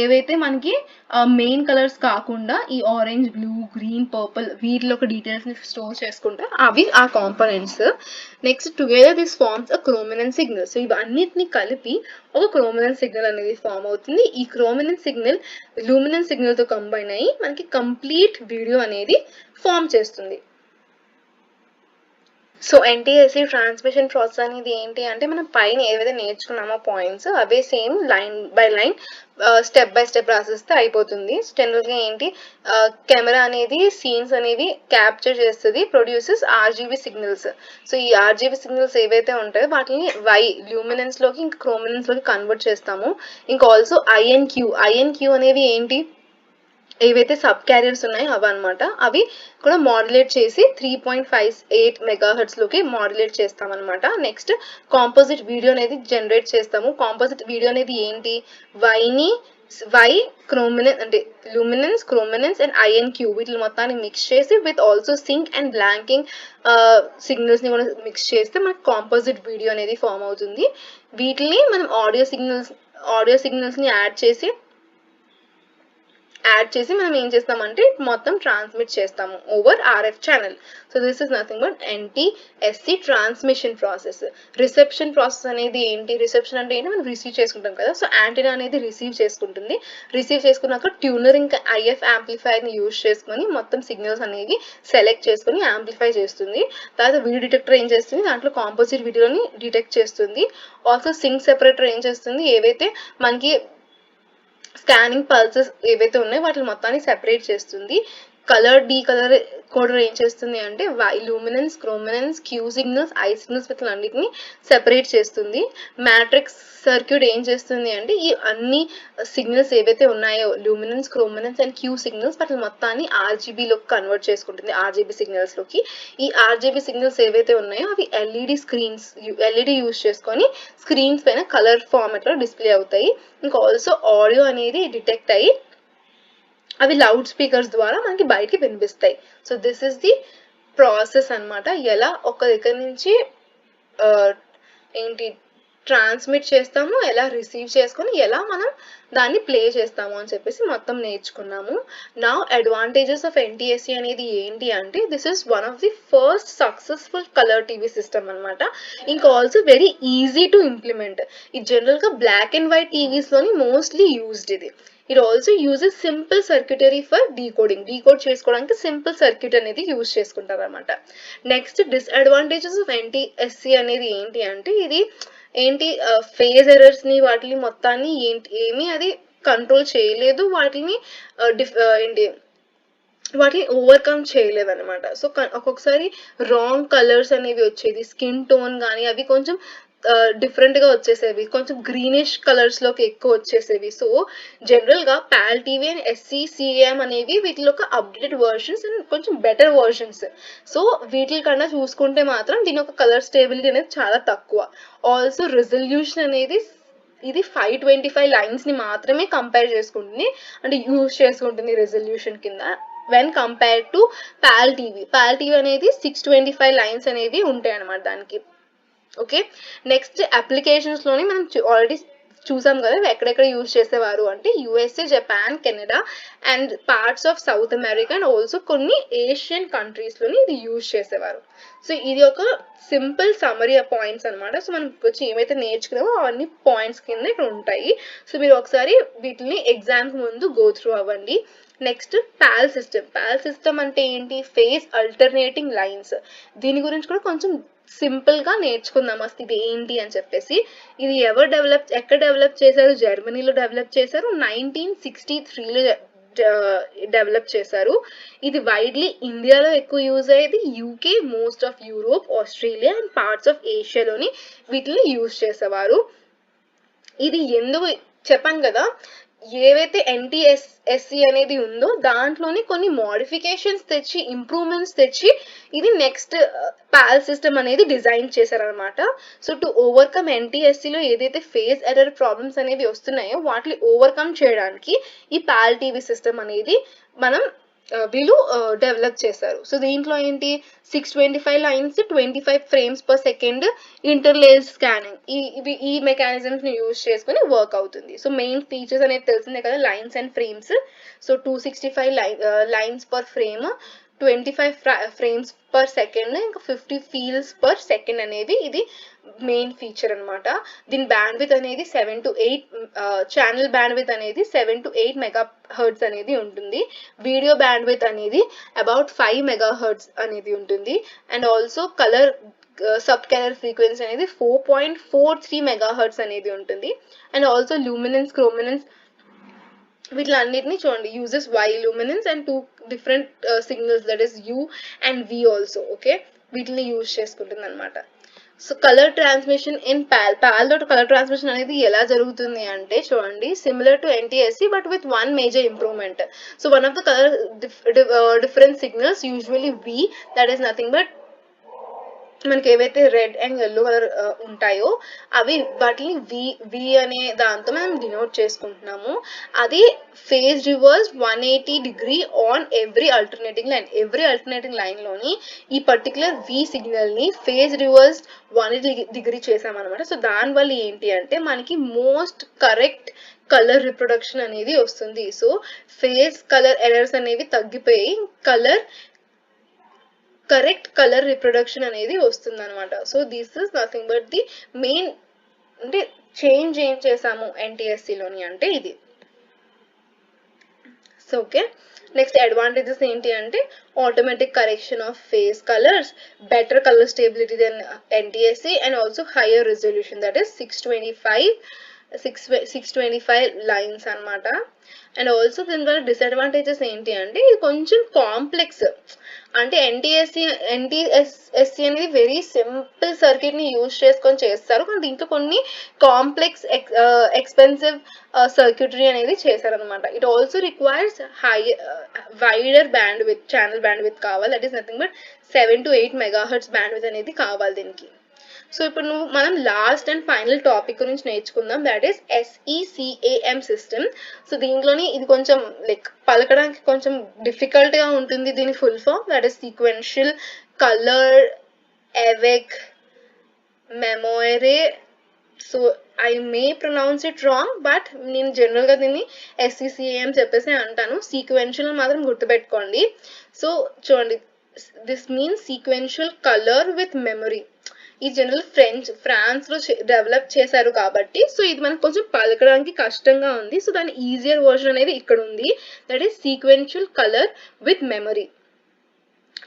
ఏవైతే మనకి మెయిన్ కలర్స్ కాకుండా ఈ ఆరెంజ్, బ్లూ, గ్రీన్, పర్పుల్ వీటిలో ఒక డీటెయిల్స్ని స్టోర్ చేసుకుంటా అవి ఆ components. Next together this forms a chrominance signal. So ఇవన్నిటిని కలిపి ఒక క్రోమినెంట్ సిగ్నల్ అనేది ఫామ్ అవుతుంది. ఈ క్రోమినెంట్ సిగ్నల్ లూమినెంట్ సిగ్నల్తో కంబైన్ అయ్యి మనకి కంప్లీట్ వీడియో అనేది ఫామ్ చేస్తుంది. సో ఎన్టీఎస్సి ట్రాన్స్మిషన్ ప్రాసెస్ అనేది ఏంటి అంటే మనం పైన ఏవైతే నేర్చుకున్నామో పాయింట్స్ అవే same line by line step by step రాసిస్తే అయిపోతుంది. జనరల్గా ఏంటి, కెమెరా అనేది సీన్స్ అనేవి క్యాప్చర్ చేస్తుంది, ప్రొడ్యూసెస్ ఆర్జీబీ సిగ్నల్స్. సో ఈ ఆర్జీబీ సిగ్నల్స్ ఏవైతే ఉంటాయో వాటిని లూమినెన్స్లోకి ఇంకా క్రోమినెన్స్లోకి కన్వర్ట్ చేస్తాము. ఇంకా ఆల్సో ఐఎన్క్యూ అనేవి ఏంటి, ఏవైతే సబ్ క్యారియర్స్ ఉన్నాయో అవి అనమాట. అవి కూడా మాడ్యులేట్ చేసి 3.58 మెగాహెర్ట్స్లోకి మాడ్యులేట్ చేస్తామన్నమాట. నెక్స్ట్ కాంపోజిట్ వీడియో అనేది జనరేట్ చేస్తాము. కాంపోజిట్ వీడియో అనేది ఏంటి, క్రోమినెన్స్ అంటే లూమినెన్స్, క్రోమినెన్స్ అండ్ ఐఎన్క్యూ వీటిని మొత్తాన్ని మిక్స్ చేసి with also sync and blanking సిగ్నల్స్ని కూడా మిక్స్ చేస్తే మనకు కాంపోజిట్ వీడియో అనేది ఫామ్ అవుతుంది. వీటిని మనం ఆడియో సిగ్నల్స్ని యాడ్ చేసి మనం ఏం చేస్తామంటే మొత్తం ట్రాన్స్మిట్ చేస్తాము over RF channel. So this is nothing but NTSC transmission process. Reception process అనేది ఏంటి, రిసెప్షన్ అంటే ఏంటి, మనం రిసీవ్ చేసుకుంటాం కదా. సో యాంటీనా అనేది రిసీవ్ చేసుకుంటుంది. రిసీవ్ చేసుకున్నాక ట్యూనర్ ఇంకా ఐఎఫ్ యాంప్లిఫైర్ని యూజ్ చేసుకొని మొత్తం సిగ్నల్స్ అనేవి సెలెక్ట్ చేసుకొని యాంప్లిఫై చేస్తుంది. తర్వాత వీడియో డిటెక్టర్ ఏం చేస్తుంది, దాంట్లో కాంపోజిట్ వీడియోని డిటెక్ట్ చేస్తుంది. ఆల్సో సింక్ సెపరేటర్ ఏం చేస్తుంది, ఏవైతే మనకి స్కానింగ్ పల్సెస్ ఏవైతే ఉన్నాయో వాటిని మొత్తాన్ని సెపరేట్ చేస్తుంది. కలర్ డీకలర్ కోడర్ ఏం చేస్తుంది అంటే luminance, chrominance, Q signals, I signals వీటిలన్నిటిని సెపరేట్ చేస్తుంది. మ్యాట్రిక్స్ సర్క్యూట్ ఏం చేస్తుంది అంటే ఈ అన్ని సిగ్నల్స్ ఏవైతే ఉన్నాయో luminance, chrominance and Q signals వాటిని మొత్తాన్ని ఆర్జీబీలోకి కన్వర్ట్ చేసుకుంటుంది, ఆర్జీబీ సిగ్నల్స్లోకి. ఈ ఆర్జీబీ సిగ్నల్స్ ఏవైతే ఉన్నాయో అవి ఎల్ఈడి యూజ్ చేసుకొని స్క్రీన్స్ పైన కలర్ ఫార్మాట్లో డిస్ప్లే అవుతాయి. ఇంకా ఆల్సో ఆడియో అనేది డిటెక్ట్ అయ్యి అవి లౌడ్ స్పీకర్స్ ద్వారా మనకి బయటికి వినిపిస్తాయి. So this is the process అనమాట. ఎలా ఒక దగ్గర నుంచి ఏంటి ట్రాన్స్మిట్ చేస్తాము, ఎలా రిసీవ్ చేసుకొని ఎలా మనం దాన్ని ప్లే చేస్తాము అని చెప్పేసి మొత్తం నేర్చుకున్నాము. నా అడ్వాంటేజెస్ ఆఫ్ ఎన్టీఎస్సి అనేది ఏంటి అంటే this is one of the first successful colour TV system అనమాట. ఇంకా also very easy to implement. ఇది జనరల్గా బ్లాక్ అండ్ వైట్ టీవీస్లోని మోస్ట్లీ యూజ్డ్ ఇది. It also uses simple circuitry for decode చేసుకోవడానికి సింపుల్ సర్క్యూట్ అనేది యూజ్ చేసుకుంటారు అనమాట. నెక్స్ట్ డిస్అడ్వాంటేజెస్ ఆఫ్ ఎన్టీఎస్సి అనేది ఏంటి అంటే ఇది ఏంటి ఫేజ్ ఎర్రర్స్ని వాటిని మొత్తాన్ని ఏమీ అది కంట్రోల్ చేయలేదు, వాటిని ఓవర్కమ్ చేయలేదు అనమాట. సో ఒక్కొక్కసారి రాంగ్ కలర్స్ అనేవి వచ్చేది, స్కిన్ టోన్ కానీ అవి కొంచెం డిఫరెంట్గా వచ్చేసేవి, కొంచెం గ్రీనిష్ కలర్స్లోకి ఎక్కువ వచ్చేసేవి. సో జనరల్గా పాల్ టీవీ అండ్ ఎస్సీసీఎం అనేవి వీటిలో ఒక అప్డేటెడ్ వర్షన్స్ అండ్ కొంచెం బెటర్ వర్షన్స్. సో వీటి కన్నా చూసుకుంటే మాత్రం దీని ఒక కలర్ స్టేబిలిటీ అనేది చాలా తక్కువ. ఆల్సో రెజల్యూషన్ అనేది ఇది 525 లైన్స్ని మాత్రమే కంపేర్ చేసుకుంటుంది, అంటే యూజ్ చేసుకుంటుంది రెజల్యూషన్ కింద. When compare to PAL TV అనేది 625 లైన్స్ అనేవి ఉంటాయి అన్నమాట దానికి. ఓకే, నెక్స్ట్ అప్లికేషన్స్లోని మనం ఆల్రెడీ చూసాం కదా ఎక్కడెక్కడ యూజ్ చేసేవారు అంటే USA, Japan, Canada and parts of south America and also కొన్ని ఏషియన్ కంట్రీస్లోని ఇది యూజ్ చేసేవారు. సో ఇది ఒక సింపుల్ సమరీ పాయింట్స్ అనమాట. సో మనం వచ్చి ఏమైతే నేర్చుకున్నామో అవన్నీ పాయింట్స్ కింద ఇక్కడ ఉంటాయి. సో మీరు ఒకసారి వీటిని ఎగ్జామ్కి ముందు గో త్రూ అవ్వండి. నెక్స్ట్ పాల్ సిస్టమ్ అంటే ఏంటి, ఫేజ్ అల్టర్నేటింగ్ లైన్స్. దీని గురించి కూడా కొంచెం సింపుల్గా నేర్చుకుందాం అసలు ఇది ఏంటి అని చెప్పేసి. ఇది ఎక్కడ డెవలప్ చేశారు, జర్మనీలో డెవలప్ చేశారు, 1963లో డెవలప్ చేశారు. ఇది వైడ్లీ ఇండియాలో ఎక్కువ యూజ్ అయ్యేది, UK, most of Europe, Australia and parts of ఏషియాలోని వీటిని యూజ్ చేసేవారు. ఇది ఎందుకు చెప్పాను కదా, ఏవైతే ఎన్టీఎస్ఎస్సి అనేది ఉందో దాంట్లోని కొన్ని మోడిఫికేషన్స్ తెచ్చి ఇంప్రూవ్మెంట్స్ తెచ్చి ఇది నెక్స్ట్ పాల్ సిస్టమ్ అనేది డిజైన్ చేశారనమాట. సో టు ఓవర్కమ్ ఎన్టీఎస్సిలో ఏదైతే ఫేజ్ ఎర్రర్ ప్రాబ్లమ్స్ అనేవి వస్తున్నాయో వాటిని ఓవర్కమ్ చేయడానికి ఈ పాల్ టీవీ సిస్టమ్ అనేది మనం వీళ్ళు డెవలప్ చేశారు. సో దీంట్లో ఏంటి 625 lines 25 frames per second interlace scanning ఈ మెకానిజమ్స్ ని యూజ్ చేసుకుని వర్క్ అవుతుంది. సో మెయిన్ ఫీచర్స్ అనేది తెలిసిందే కదా, lines and frames. So 265 lines per frame, 25 frames per second, ఇంకా 50 ఫీల్స్ పర్ సెకండ్ అనేవి ఇది మెయిన్ ఫీచర్ అనమాట. దీని బ్యాండ్ విత్ అనేది 7 to 8 ఛానల్ బ్యాండ్ విత్ అనేది 7 to 8 మెగా హెర్ట్జ్ అనేది ఉంటుంది. వీడియో బ్యాండ్ విత్ అనేది అబౌట్ 5 మెగా హెర్ట్జ్ అనేది ఉంటుంది. And also colour sub colour frequency అనేది 4.43 మెగా హెర్ట్జ్ అనేది ఉంటుంది. అండ్ ఆల్సో లూమినెన్స్ క్రోమినెన్స్ వీటిలన్నిటిని చూడండి, uses Y luminance and 2 different signals, that is U and V also. Okay, వీటిని use చేసుకుంటుంది అనమాట. So colour transmission in PAL తోటి colour transmission అనేది ఎలా జరుగుతుంది అంటే చూడండి, similar to NTSC but with one major improvement. So one of the colour different signals usually V, that is nothing but మనకి ఏవైతే రెడ్ అండ్ ఎల్లో కలర్ ఉంటాయో అవి వాటిని వి అనే దాంతో మనం డినోట్ చేసుకుంటున్నాము. అది phase reverse 180 degree on every alternating line లోని ఈ పర్టికులర్ వి సిగ్నల్ ని ఫేజ్ రివర్స్ 180 డిగ్రీ చేసామన్నమాట. సో దానివల్ల ఏంటి అంటే మనకి మోస్ట్ కరెక్ట్ కలర్ రిప్రొడక్షన్ అనేది వస్తుంది. సో ఫేజ్ కలర్ ఎర్రర్స్ అనేవి తగ్గిపోయి కరెక్ట్ కలర్ రిప్రొడక్షన్ అనేది వస్తుంది అనమాట. So this is nothing but the main అంటే చేంజ్ ఏం చేసాము ఎన్టీఎస్సిలోని అంటే ఇది. సో ఓకే, నెక్స్ట్ అడ్వాంటేజెస్ ఏంటి అంటే automatic correction of phase colours, better colour stability then NTSC and also higher resolution, that is 625 lines అనమాట. అండ్ ఆల్సో దీనివల్ల disadvantages ఏంటి అంటే ఇది కొంచెం కాంప్లెక్స్. అంటే ఎన్టీఎస్సి అనేది వెరీ సింపుల్ సర్క్యూట్ ని యూజ్ చేసుకొని చేస్తారు, కానీ దీంట్లో కొన్ని కాంప్లెక్స్ ఎక్స్పెన్సివ్ సర్క్యూటరీ అనేది చేశారనమాట. It also requires wider bandwidth channel bandwidth కావాలి, that is nothing but 7 to 8 megahertz bandwidth అనేది కావాలి దీనికి. సో ఇప్పుడు మనం లాస్ట్ అండ్ ఫైనల్ టాపిక్ గురించి నేర్చుకుందాం, that is SECAM system. So దీంట్లోని ఇది కొంచెం లైక్ పలకడానికి కొంచెం డిఫికల్ట్ గా ఉంటుంది. దీని full form that is sequential colour ఎవెక్ మెమోరే. So I may pronounce it wrong, but నేను జనరల్గా దీన్ని SECAM చెప్పేసి అంటాను. సీక్వెన్షియల్ మాత్రం గుర్తుపెట్టుకోండి. సో చూడండి, this means sequential colour with memory. ఈ జనరల్ ఫ్రాన్స్ లో డెవలప్ చేశారు కాబట్టి సో ఇది మనకు కొంచెం పలకడానికి కష్టంగా ఉంది. సో దాని ఈజియర్ వర్షన్ అనేది ఇక్కడ ఉంది, that is sequential colour with memory.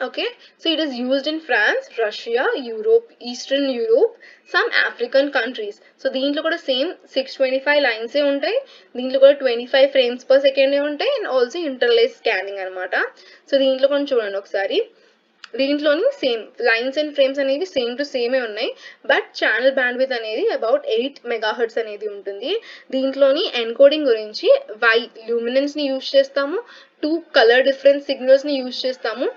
Okay, so it is used in France, Russia, Europe, eastern Europe, some African countries. So దీంట్లో కూడా సేమ్ 625 లైన్సే ఉంటాయి, దీంట్లో కూడా 25 ఫ్రేమ్స్ పర్ సెకండ్ ఉంటాయి అండ్ ఆల్సో ఇంటర్లేస్ స్కానింగ్ అనమాట. సో దీంట్లో కొంచెం చూడండి ఒకసారి, దీంట్లోని సేమ్ లైన్స్ అండ్ ఫ్రేమ్స్ అనేవి సేమ్ టు సేమే ఉన్నాయి, బట్ ఛానల్ బ్యాండ్ విత్ అనేది అబౌట్ 8 మెగా హెర్ట్జ్ అనేది ఉంటుంది. దీంట్లోని ఎన్కోడింగ్ గురించి లూమినెన్స్ ని యూజ్ చేస్తాము, 2 కలర్ డిఫరెన్స్ సిగ్నల్స్ ని యూజ్ చేస్తాము,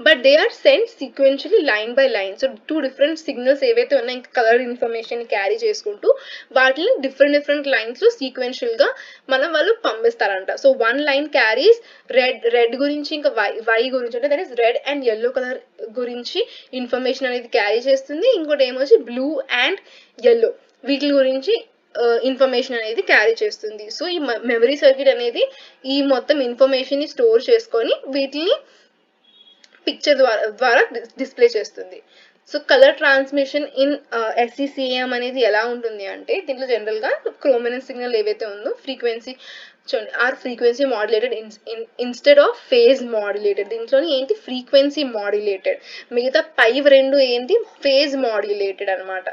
but they are sent sequentially line by line. So 2 different signals ఏవైతే ఉన్నాయి ఇంకా కలర్ ఇన్ఫర్మేషన్ క్యారీ చేసుకుంటూ వాటిని డిఫరెంట్ లైన్స్ లో సీక్వెన్షియల్ గా వాళ్ళు పంపిస్తారంట. సో 1 లైన్ క్యారీస్ రెడ్ గురించి ఇంకా వై గురించి అంటే that is red and yellow colour గురించి ఇన్ఫర్మేషన్ అనేది క్యారీ చేస్తుంది, ఇంకోటి ఏమొచ్చి బ్లూ అండ్ ఎల్లో వీటి గురించి ఇన్ఫర్మేషన్ అనేది క్యారీ చేస్తుంది. సో ఈ మెమరీ సర్క్యూట్ అనేది ఈ మొత్తం ఇన్ఫర్మేషన్ ని స్టోర్ చేసుకొని వీటిని పిక్చర్ ద్వారా డిస్ప్లే చేస్తుంది. So colour transmission in SECAM అనేది ఎలా ఉంటుంది అంటే దీంట్లో జనరల్ గా క్రోమినెన్స్ సిగ్నల్ ఏవైతే ఉందో ఫ్రీక్వెన్సీ చూడండి, are frequency modulated instead of phase modulated. దీంట్లోని ఏంటి ఫ్రీక్వెన్సీ మాడ్యులేటెడ్, మిగతా 2 ఏంటి ఫేజ్ మాడ్యులేటెడ్ అనమాట.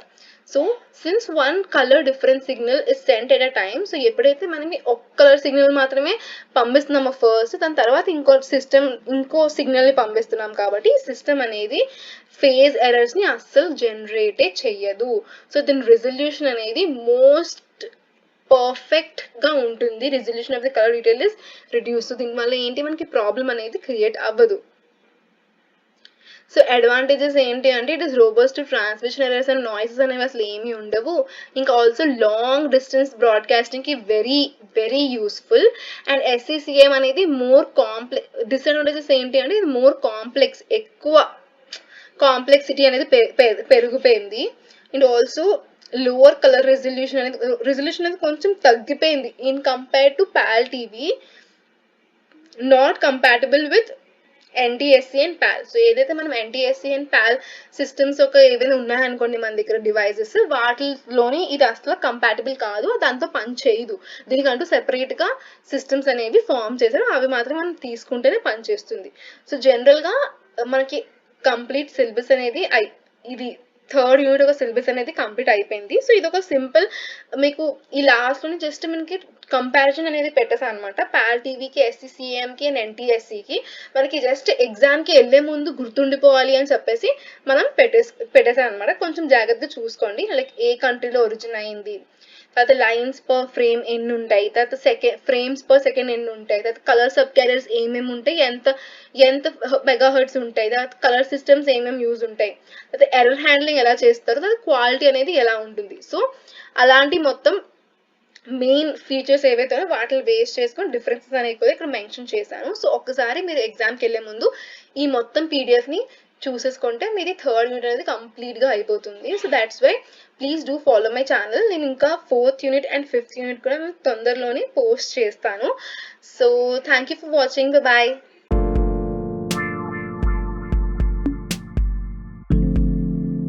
So since 1 colour difference signal is sent at a time, so ఎప్పుడైతే మనం ఒక కలర్ సిగ్నల్ మాత్రమే పంపిస్తున్నామో ఫస్ట్, దాని తర్వాత ఇంకో సిగ్నల్ ని పంపిస్తున్నాం కాబట్టి ఈ సిస్టమ్ అనేది ఫేజ్ ఎర్రర్స్ ని అస్సలు జనరేటే చెయ్యదు. సో దీని రిజల్యూషన్ అనేది మోస్ట్ పర్ఫెక్ట్గా ఉంటుంది. Resolution of the colour detail is reduce. దీనివల్ల ఏంటి మనకి ప్రాబ్లం అనేది క్రియేట్ అవ్వదు. సో అడ్వాంటేజెస్ ఏంటి అంటే it is robust to transmission errors and noises అనేవి అసలు ఏమీ ఉండవు. ఇంకా ఆల్సో లాంగ్ డిస్టెన్స్ బ్రాడ్కాస్టింగ్కి very very useful. And SCCM అనేది మోర్ కాంప్లెక్స్. డిసడ్వాంటేజెస్ ఏంటి అంటే ఇది మోర్ కాంప్లెక్స్, ఎక్కువ కాంప్లెక్సిటీ అనేది పెరిగిపోయింది. And also lower colour resolution అనేది కొంచెం తగ్గిపోయింది in compare to PAL TV. Not compatible with NTSC and PAL. So ఏదైతే మనం NTSC అండ్ PAL సిస్టమ్స్ ఏదైనా ఉన్నాయనుకోండి మన దగ్గర డివైజెస్, వాటిలోని ఇది అసలు కంపాటబుల్ కాదు, దాంతో పని చేయదు. దీనికంటూ సెపరేట్గా సిస్టమ్స్ అనేవి ఫామ్ చేశారు, అవి మాత్రం మనం తీసుకుంటేనే పని చేస్తుంది. సో జనరల్గా మనకి కంప్లీట్ సిలబస్ అనేది ఇది థర్డ్ యూనిట్ ఒక సిలబస్ అనేది కంప్లీట్ అయిపోయింది. సో ఇది ఒక సింపుల్ మీకు ఈ లాస్ట్లోని జస్ట్ మనకి కంపారిజన్ అనేది పెట్టేసాను అనమాట. పాల్ టీవీకి, SCCMకి అండ్ NTSCకి మనకి జస్ట్ ఎగ్జామ్కి వెళ్ళే ముందు గుర్తుండిపోవాలి అని చెప్పేసి మనం పెట్టేసాను అనమాట. కొంచెం జాగ్రత్తగా చూసుకోండి, లైక్ ఏ కంట్రీలో ఒరిజిన్ అయింది, తర్వాత లైన్స్ పర్ ఫ్రేమ్ ఎన్ని ఉంటాయి, తర్వాత ఫ్రేమ్స్ పర్ సెకండ్ ఎన్ని ఉంటాయి, తర్వాత కలర్ సబ్ క్యారియర్స్ ఏమేమి ఉంటాయి, ఎంత ఎంత మెగా హెర్ట్జ్ ఉంటాయి, తర్వాత కలర్ సిస్టమ్స్ ఏమేమి యూజ్ ఉంటాయి, తర్వాత ఎర్రర్ హ్యాండ్లింగ్ ఎలా చేస్తారు, తర్వాత క్వాలిటీ అనేది ఎలా ఉంటుంది. సో అలాంటి మొత్తం మెయిన్ ఫీచర్స్ ఏవైతే వాటిని బేస్ చేసుకొని డిఫరెన్సెస్ అనేవి కూడా ఇక్కడ మెన్షన్ చేశాను. సో ఒక్కసారి మీరు ఎగ్జామ్కి వెళ్ళే ముందు ఈ మొత్తం పీడిఎఫ్ని చూసేసుకుంటే మీది థర్డ్ యూనిట్ అనేది కంప్లీట్గా అయిపోతుంది. So that's why please do follow my channel. నేను ఇంకా 4th unit and 5th unit కూడా తొందరలోనే పోస్ట్ చేస్తాను. So thank you for watching. Bye.